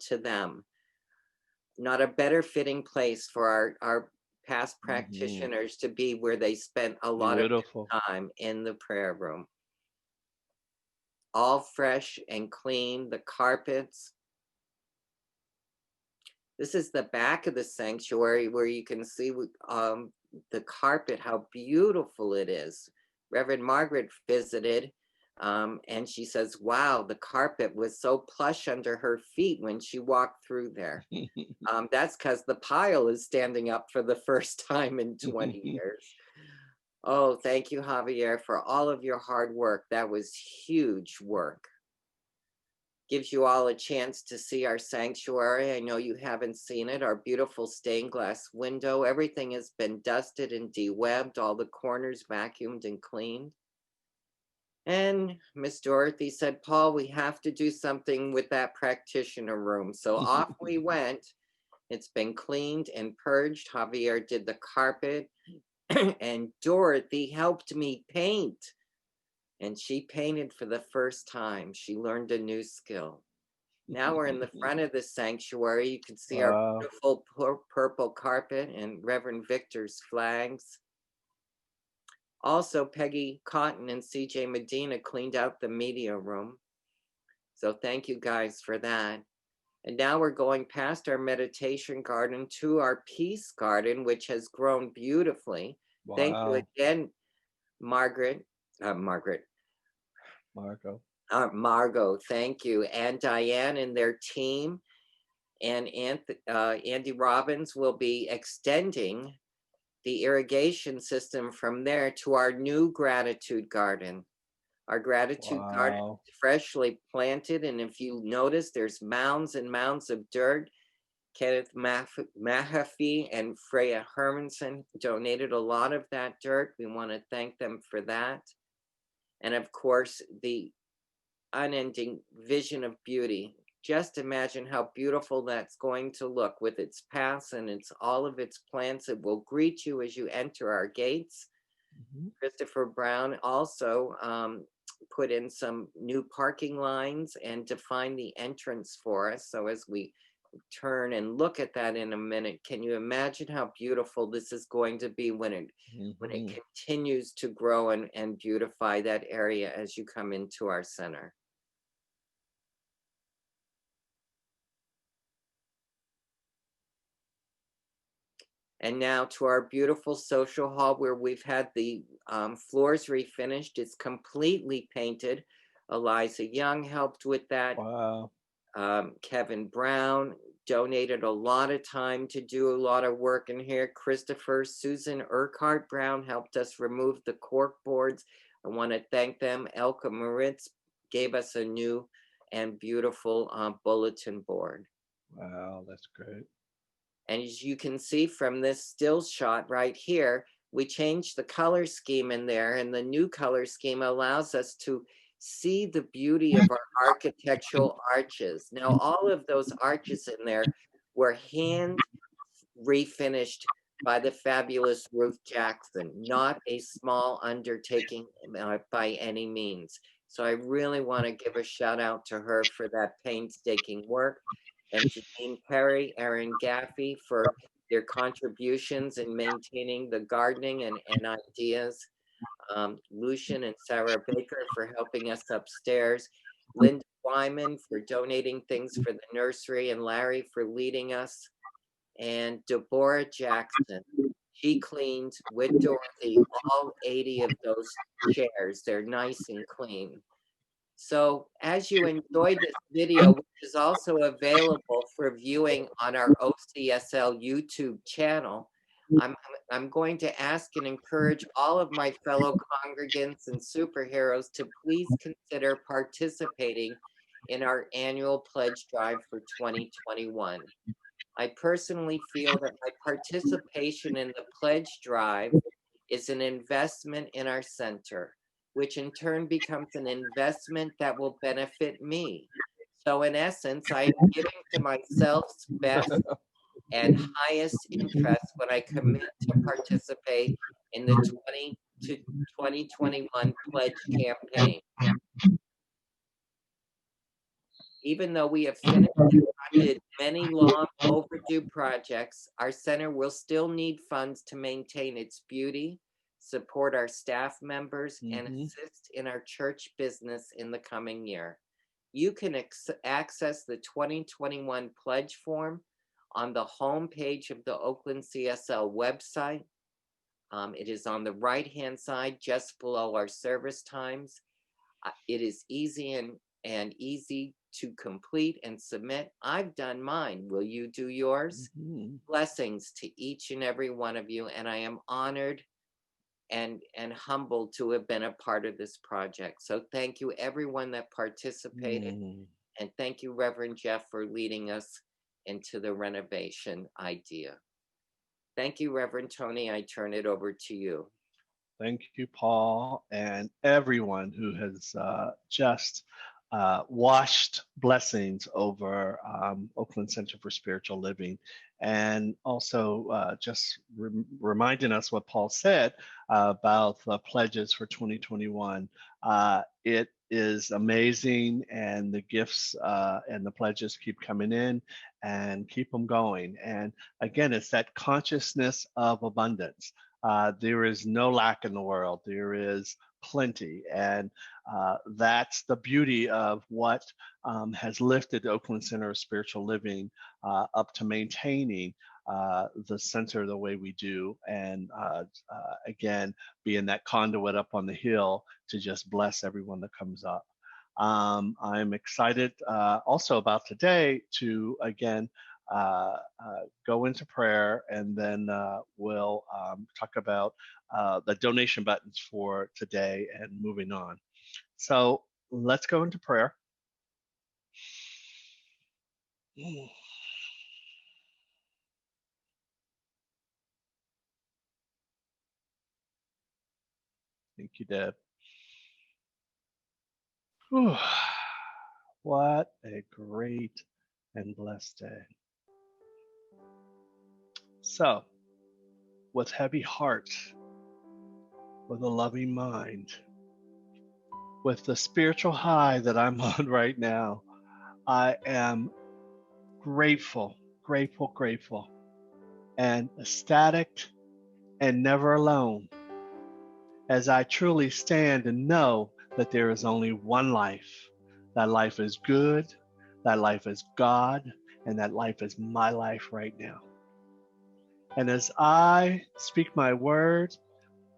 to them. Not a better fitting place for our past practitioners to be, where they spent a lot of time in the prayer room. All fresh and clean, the carpets. This is the back of the sanctuary where you can see the carpet, how beautiful it is. Reverend Margaret visited and she says, wow, the carpet was so plush under her feet when she walked through there. That's because the pile is standing up for the first time in 20 years. Oh, thank you, Javier, for all of your hard work. That was huge work. Gives you all a chance to see our sanctuary. I know you haven't seen it. Our beautiful stained glass window. Everything has been dusted and dewebbed, all the corners vacuumed and cleaned. And Miss Dorothy said, Paul, we have to do something with that practitioner room. So off we went. It's been cleaned and purged. Javier did the carpet and Dorothy helped me paint. And she painted for the first time. She learned a new skill. Now we're in the front of the sanctuary. You can see our beautiful purple carpet and Reverend Victor's flags. Also, Peggy Cotton and CJ Medina cleaned out the media room. So thank you guys for that. And now we're going past our meditation garden to our peace garden, which has grown beautifully. Thank you again, Margot, thank you. And Diane and their team. And Andy Robbins will be extending the irrigation system from there to our new gratitude garden. Our gratitude garden is freshly planted. And if you notice, there's mounds and mounds of dirt. Kenneth Mahaffey and Freya Hermanson donated a lot of that dirt. We want to thank them for that. And of course, the unending vision of beauty. Just imagine how beautiful that's going to look with its paths and its all of its plants. It will greet you as you enter our gates. Christopher Brown also put in some new parking lines and defined the entrance for us. So as we turn and look at that in a minute, can you imagine how beautiful this is going to be when it continues to grow and beautify that area as you come into our center? And now to our beautiful social hall where we've had the floors refinished. It's completely painted. Eliza Young helped with that. Wow. Kevin Brown donated a lot of time to do a lot of work in here. Susan Urquhart Brown helped us remove the cork boards. I want to thank them. Elka Moritz gave us a new and beautiful bulletin board. Wow, that's great. And as you can see from this still shot right here, we changed the color scheme in there, and the new color scheme allows us to see the beauty of our architectural arches. Now, all of those arches in there were hand refinished by the fabulous Ruth Jackson, not a small undertaking by any means. So I really want to give a shout out to her for that painstaking work, and Janine Perry, Aaron Gaffey for their contributions in maintaining the gardening and ideas. Lucian and Sarah Baker for helping us upstairs. Linda Wyman for donating things for the nursery, and Larry for leading us. And Deborah Jackson, she cleaned with Dorothy all 80 of those chairs. They're nice and clean. So as you enjoyed this video, which is also available for viewing on our OCSL YouTube channel, I'm going to ask and encourage all of my fellow congregants and superheroes to please consider participating in our annual pledge drive for 2021. I personally feel that my participation in the pledge drive is an investment in our center, which in turn becomes an investment that will benefit me. So in essence, I am giving to myself's best and highest interest when I commit to participate in the 2021 pledge campaign. Even though we have finished and funded many long overdue projects, our center will still need funds to maintain its beauty, support our staff members, and assist in our church business in the coming year. You can access the 2021 pledge form on the homepage of the Oakland CSL website. It is on the right-hand side, just below our service times. It is easy and easy to complete and submit. I've done mine. Will you do yours? Blessings to each and every one of you. And I am honored and humbled to have been a part of this project. So thank you everyone that participated. And thank you, Reverend Jeff, for leading us into the renovation idea. Thank you, Reverend Tony. I turn it over to you. Thank you, Paul, and everyone who has just washed blessings over Oakland Center for Spiritual Living, and also just reminding us what Paul said about the pledges for 2021. It is amazing, and the gifts and the pledges keep coming in, and keep them going. And again, it's that consciousness of abundance. There is no lack in the world. There is plenty. And that's the beauty of what has lifted Oakland Center of Spiritual Living up to maintaining the center the way we do. And again, being that conduit up on the hill to just bless everyone that comes up. I'm excited also about today to, again, go into prayer, and then we'll talk about the donation buttons for today and moving on. So let's go into prayer. Thank you, Deb. Whew. What a great and blessed day. So, with heavy heart, with a loving mind, with the spiritual high that I'm on right now, I am grateful, grateful, grateful, and ecstatic and never alone as I truly stand and know that there is only one life. That life is good, that life is God, and that life is my life right now. And as I speak my word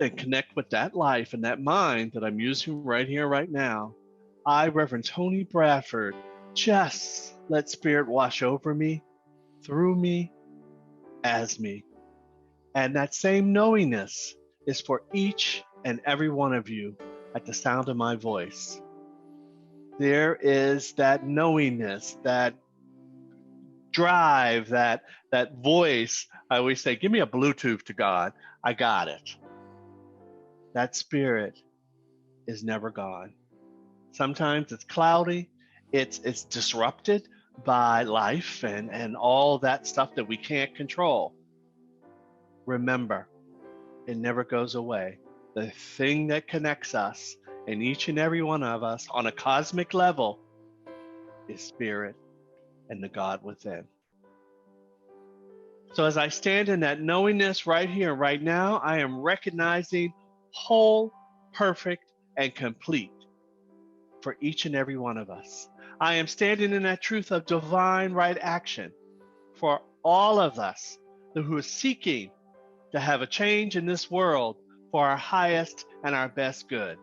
and connect with that life and that mind that I'm using right here, right now, I, Reverend Tony Bradford, just let Spirit wash over me, through me, as me. And that same knowingness is for each and every one of you at the sound of my voice. There is that knowingness, that drive, that voice. I always say, give me a Bluetooth to God. I got it. That spirit is never gone. Sometimes it's cloudy, it's disrupted by life and all that stuff that we can't control. Remember, it never goes away. The thing that connects us and each and every one of us on a cosmic level is spirit and the God within. So as I stand in that knowingness right here, right now, I am recognizing whole, perfect, and complete for each and every one of us. I am standing in that truth of divine right action for all of us who are seeking to have a change in this world for our highest and our best good.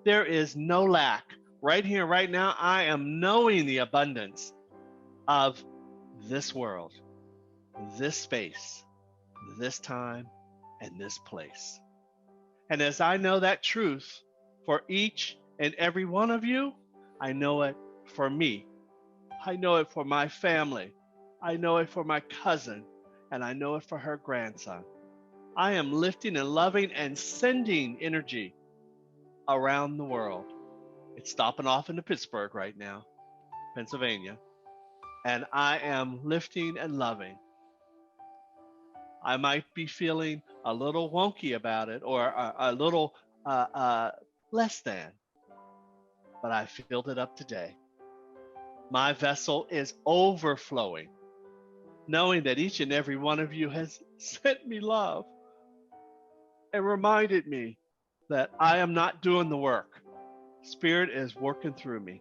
There is no lack. Right here, right now, I am knowing the abundance of this world, this space, this time, and this place. And as I know that truth for each and every one of you, I know it for me. I know it for my family. I know it for my cousin, and I know it for her grandson. I am lifting and loving and sending energy around the world. It's stopping off into Pittsburgh right now, Pennsylvania, and I am lifting and loving. I might be feeling a little wonky about it or a little less than, but I filled it up today. My vessel is overflowing, knowing that each and every one of you has sent me love and reminded me that I am not doing the work. Spirit is working through me.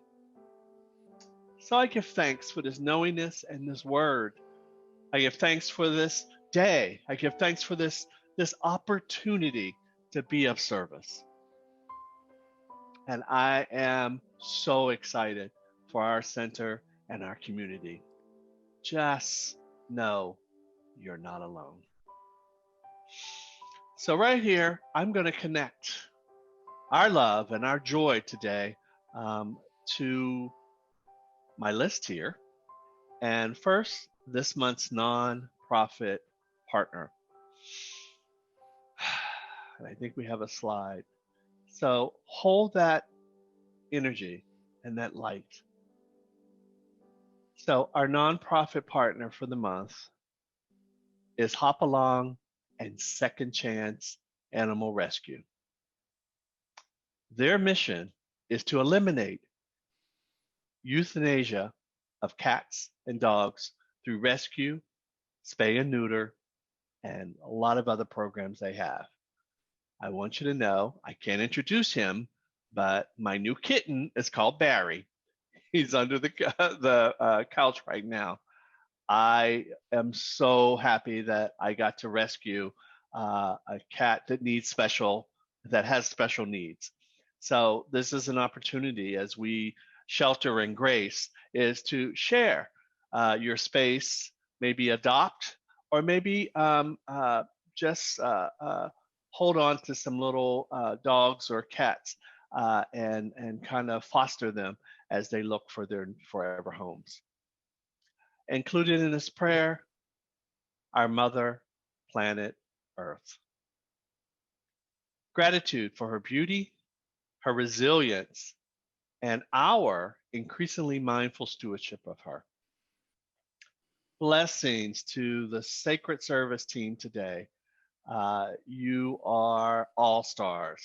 So I give thanks for this knowingness and this word. I give thanks for this day. I give thanks for this opportunity to be of service. And I am so excited for our center and our community. Just know you're not alone. So right here, I'm going to connect our love and our joy today to my list here. And first, this month's nonprofit partner. And I think we have a slide. So hold that energy and that light. So our nonprofit partner for the month is Hop Along and Second Chance Animal Rescue. Their mission is to eliminate euthanasia of cats and dogs through rescue, spay and neuter, and a lot of other programs they have. I want you to know, I can't introduce him, but my new kitten is called Barry. He's under the couch right now. I am so happy that I got to rescue a cat that has special needs. So this is an opportunity as we shelter and grace is to share your space, maybe adopt, or maybe just hold on to some little dogs or cats and kind of foster them as they look for their forever homes. Included in this prayer, our mother, planet Earth. Gratitude for her beauty, her resilience, and our increasingly mindful stewardship of her. Blessings to the Sacred Service team today. You are all stars.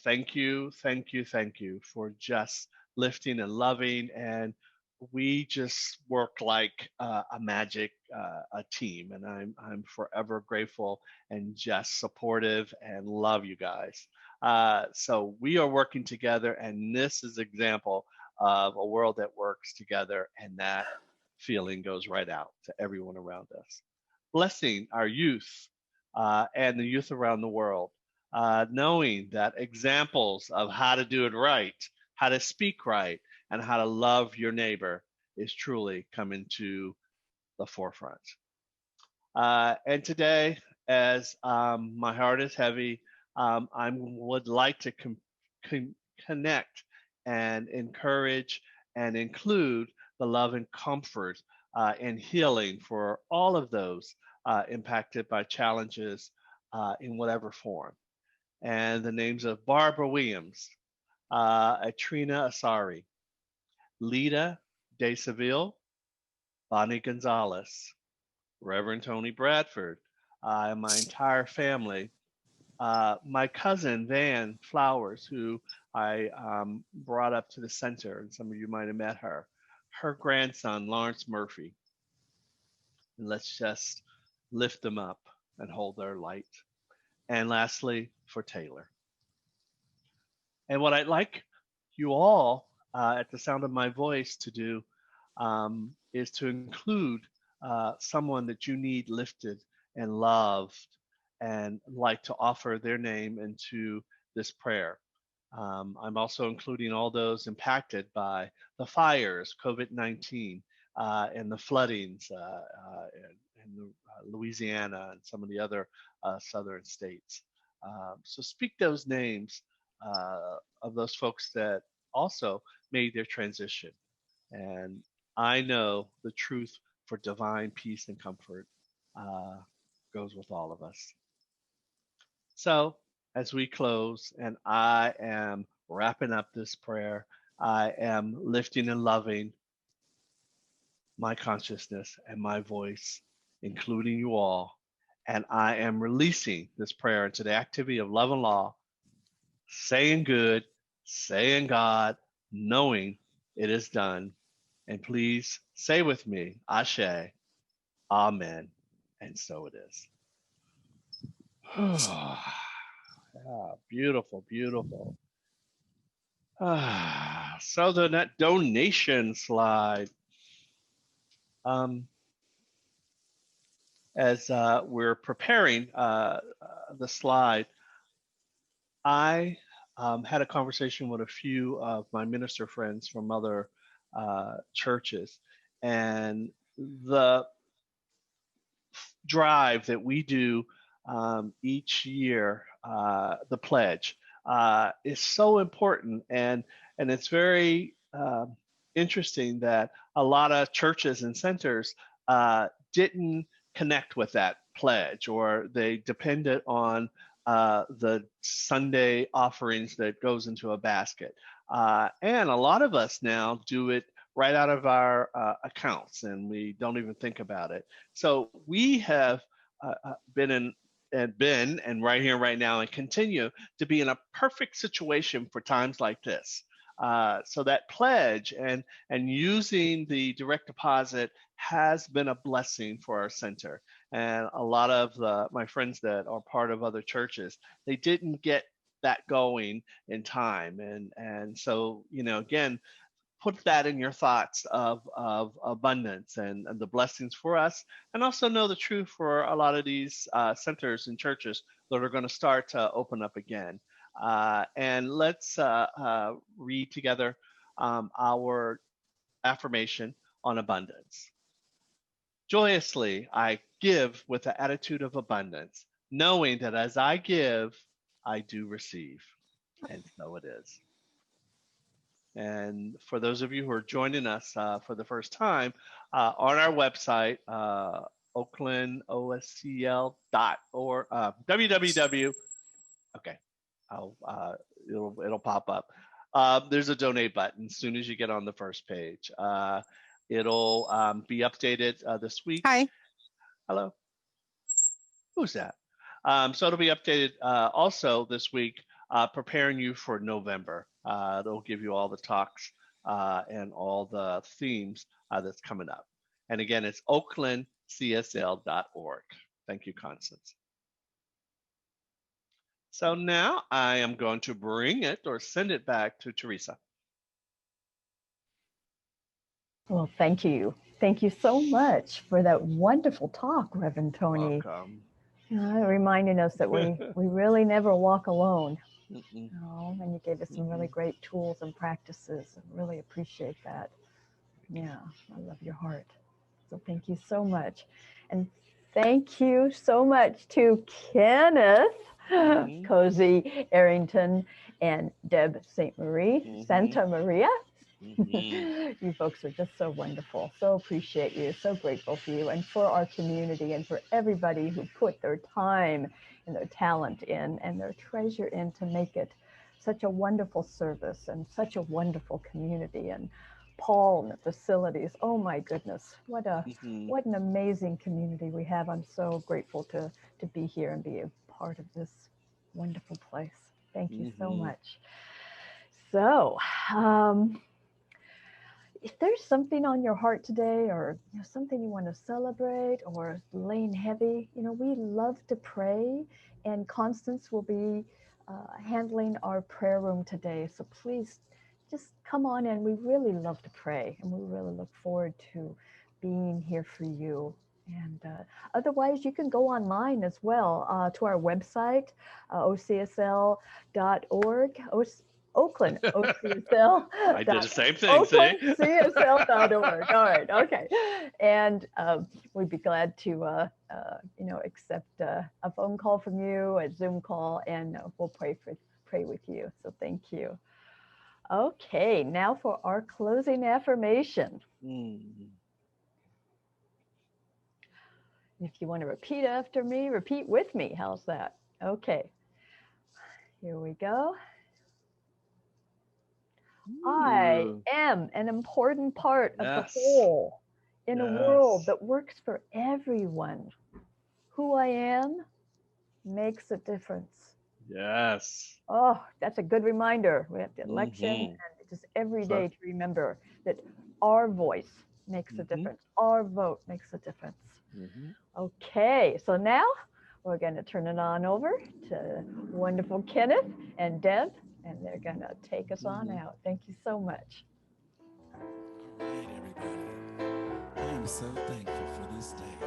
Thank you, thank you, thank you for just lifting and loving. And we just work like a magic a team. And I'm forever grateful and just supportive and love you guys. So we are working together, and this is an example of a world that works together, and that feeling goes right out to everyone around us. Blessing our youth and the youth around the world, knowing that examples of how to do it right, how to speak right, and how to love your neighbor is truly coming to the forefront. And today, as my heart is heavy, I would like to connect and encourage and include the love and comfort and healing for all of those impacted by challenges in whatever form. And the names of Barbara Williams, Atrina Asari, Lita De Seville, Bonnie Gonzalez, Reverend Tony Bradford, and my entire family. My cousin Van Flowers, who I brought up to the center, and some of you might have met her. Her grandson Lawrence Murphy. And let's just lift them up and hold their light. And lastly, for Taylor. And what I'd like you all, at the sound of my voice, to do is to include someone that you need lifted and loved and like to offer their name into this prayer. I'm also including all those impacted by the fires, COVID-19, and the floodings in Louisiana and some of the other southern states. So speak those names of those folks that also made their transition. And I know the truth for divine peace and comfort goes with all of us. So, as we close, and I am wrapping up this prayer, I am lifting and loving my consciousness and my voice, including you all, and I am releasing this prayer into the activity of love and law, saying good, saying God, knowing it is done. And please say with me, Ashe, Amen, and so it is. Beautiful, beautiful. So the donation slide. As we're preparing the slide, I had a conversation with a few of my minister friends from other churches, and the drive that we do each year, the pledge, is so important, and it's very interesting that a lot of churches and centers didn't connect with that pledge, or they depended on the Sunday offerings that goes into a basket. And a lot of us now do it right out of our accounts, and we don't even think about it. So we have been and right here, right now, and continue to be in a perfect situation for times like this. So that pledge and using the direct deposit has been a blessing for our center. And a lot of my friends that are part of other churches, they didn't get that going in time. And so, again, put that in your thoughts of abundance and the blessings for us, and also know the truth for a lot of these centers and churches that are going to start to open up again. And let's read together our affirmation on abundance. Joyously, I give with the attitude of abundance, knowing that as I give, I do receive. And so it is. And for those of you who are joining us for the first time, on our website, oaklandoscl.org, www. Okay, I'll it'll pop up. There's a donate button as soon as you get on the first page. It'll be updated this week. Hi. Hello. Who's that? So it'll be updated also this week, preparing you for November. It'll give you all the talks and all the themes that's coming up. And again, it's oaklandcsl.org. Thank you, Constance. So now I am going to bring it or send it back to Teresa. Well, thank you. Thank you so much for that wonderful talk, Reverend Tony. Welcome. Reminding us that we really never walk alone. Mm-mm. And you gave us some really great tools and practices. I really appreciate that. Yeah, I love your heart. So thank you so much. And thank you so much to Kenneth Cozy Arrington and Deb St. Marie, Santa Maria. You folks are just so wonderful. So appreciate you. So grateful for you and for our community and for everybody who put their time and their talent in and their treasure in to make it such a wonderful service and such a wonderful community. And Paul and the facilities. Oh my goodness, what an amazing community we have. I'm so grateful to be here and be a part of this wonderful place. Thank you so much. So, if there's something on your heart today, or something you want to celebrate, or laying heavy, we love to pray, and Constance will be handling our prayer room today. So please just come on in. We really love to pray, and we really look forward to being here for you. And otherwise, you can go online as well to our website, ocsl.org. Oakland, OCSL. I did the same thing, OaklandCSL.org. All right, okay. And we'd be glad to, accept a phone call from you, a Zoom call, and we'll pray with you. So thank you. Okay, now for our closing affirmation. If you want to repeat after me, repeat with me. How's that? Okay. Here we go. I am an important part of the whole in a world that works for everyone. Who I am makes a difference. Yes. Oh, that's a good reminder. We have the election and just every day to remember that our voice makes a difference. Our vote makes a difference. Okay, so now we're going to turn it on over to wonderful Kenneth and Deb, and they're going to take us on out. Thank you so much. All right, everybody. I am so thankful for this day,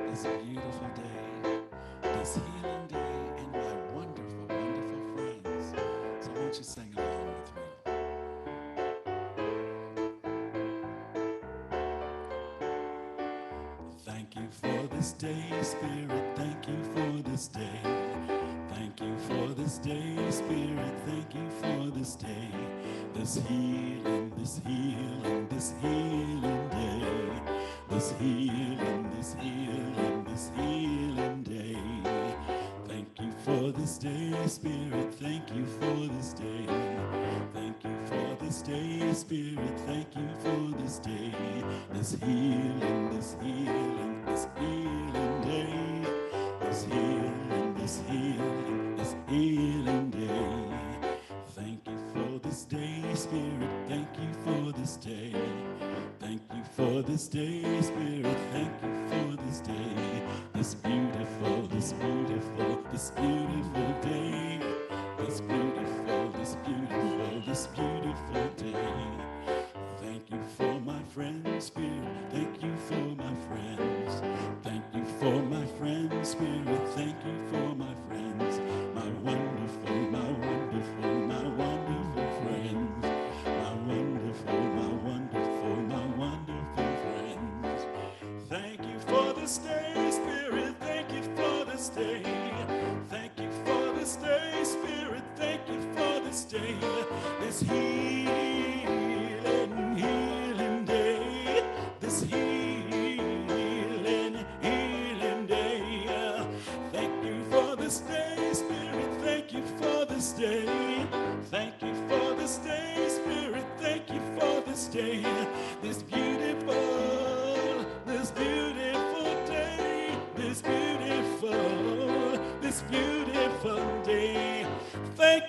this beautiful day, this healing day, and my wonderful, wonderful friends. So won't you sing along with me? Thank you for this day, Spirit. Thank you for this day. Thank you for this day, Spirit. Thank you for this day. This healing, this healing, this healing day. This healing, this healing, this healing day. Thank you for this day, Spirit. Thank you for this day. Thank you for this day, Spirit. Thank you for this day. This healing, this healing, this healing day. This healing, this healing, this healing day. Thank you for this day, Spirit. Thank you for this day. Thank you for this day, Spirit. Thank you for this day. This beautiful, this beautiful, this beautiful day. This beautiful, this beautiful, this beautiful day. Thank you for my friends, Spirit. Thank you for my friends. Thank you for my friends, Spirit. Thank you for my friends. My wonderful, my wonderful, my wonderful friends. My wonderful, my wonderful, my wonderful friends. Thank you for this day, Spirit. Thank you for this day. Thank you for this day, Spirit. Thank you for this day. This healing, healing day. This healing, healing day. Thank you for this day, Spirit. Thank you for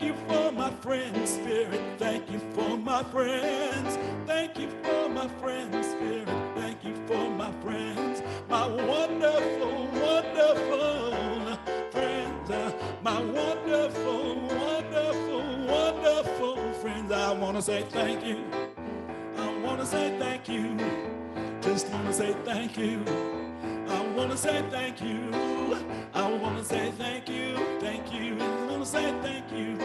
Thank you for my friends, Spirit. Thank you for my friends. Thank you for my friends, Spirit. Thank you for my friends. My wonderful, wonderful friends. My wonderful, wonderful, wonderful friends. I want to say thank you. I want to say thank you. Just want to say thank you. I want to say thank you. I want to say thank you. Thank you. I want to say thank you.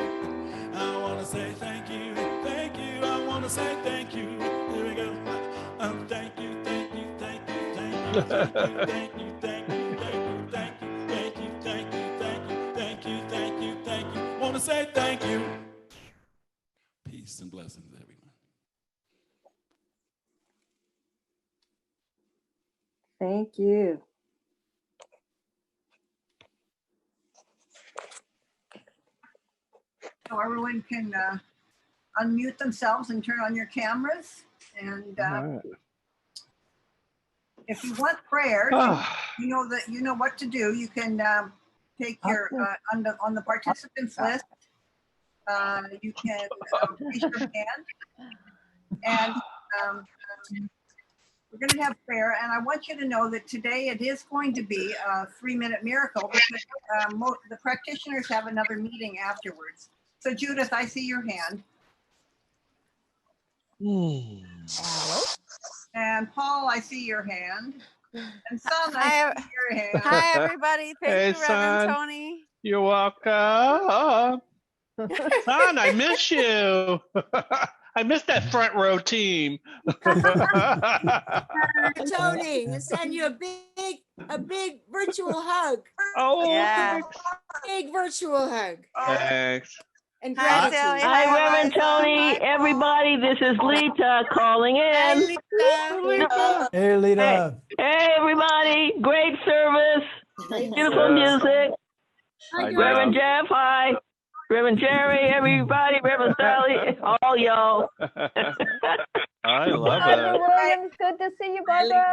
I want to say thank you. Thank you. I want to say thank you. Here we go. Thank you. Thank you. Thank you. Thank you. Thank you. Thank you. Thank you. Thank you. Thank you. Thank you. Thank you. Thank you. Thank you. Want to say thank you. Peace and blessings, everyone. Thank you. So everyone can unmute themselves and turn on your cameras. And if you want prayers, you know what to do. You can take your on the participants list. You can raise your hand, and we're going to have prayer. And I want you to know that today it is going to be a 3-minute miracle because the practitioners have another meeting afterwards. So Judith, I see your hand. Alice? And Paul, I see your hand. And Son, I see your hand. Hi, everybody. Thank you, Reverend son. Tony. You're welcome. Son, I miss you. I miss that front row team. Tony, send you a big virtual hug. Oh, Yeah. Big virtual hug. thanks. And Hi, gratitude. Sally. Hi, Hi, Reverend Eliza. Tony. Hi, Paul. Everybody, this is Lita calling Hi, in. Lisa. Hey, Lita. Hey, everybody. Great service. Beautiful music. Hi, Reverend Jeff, hi. Reverend Jerry, everybody, Reverend Sally, all y'all. I love Barbara it. Williams, good to see you, Barbara.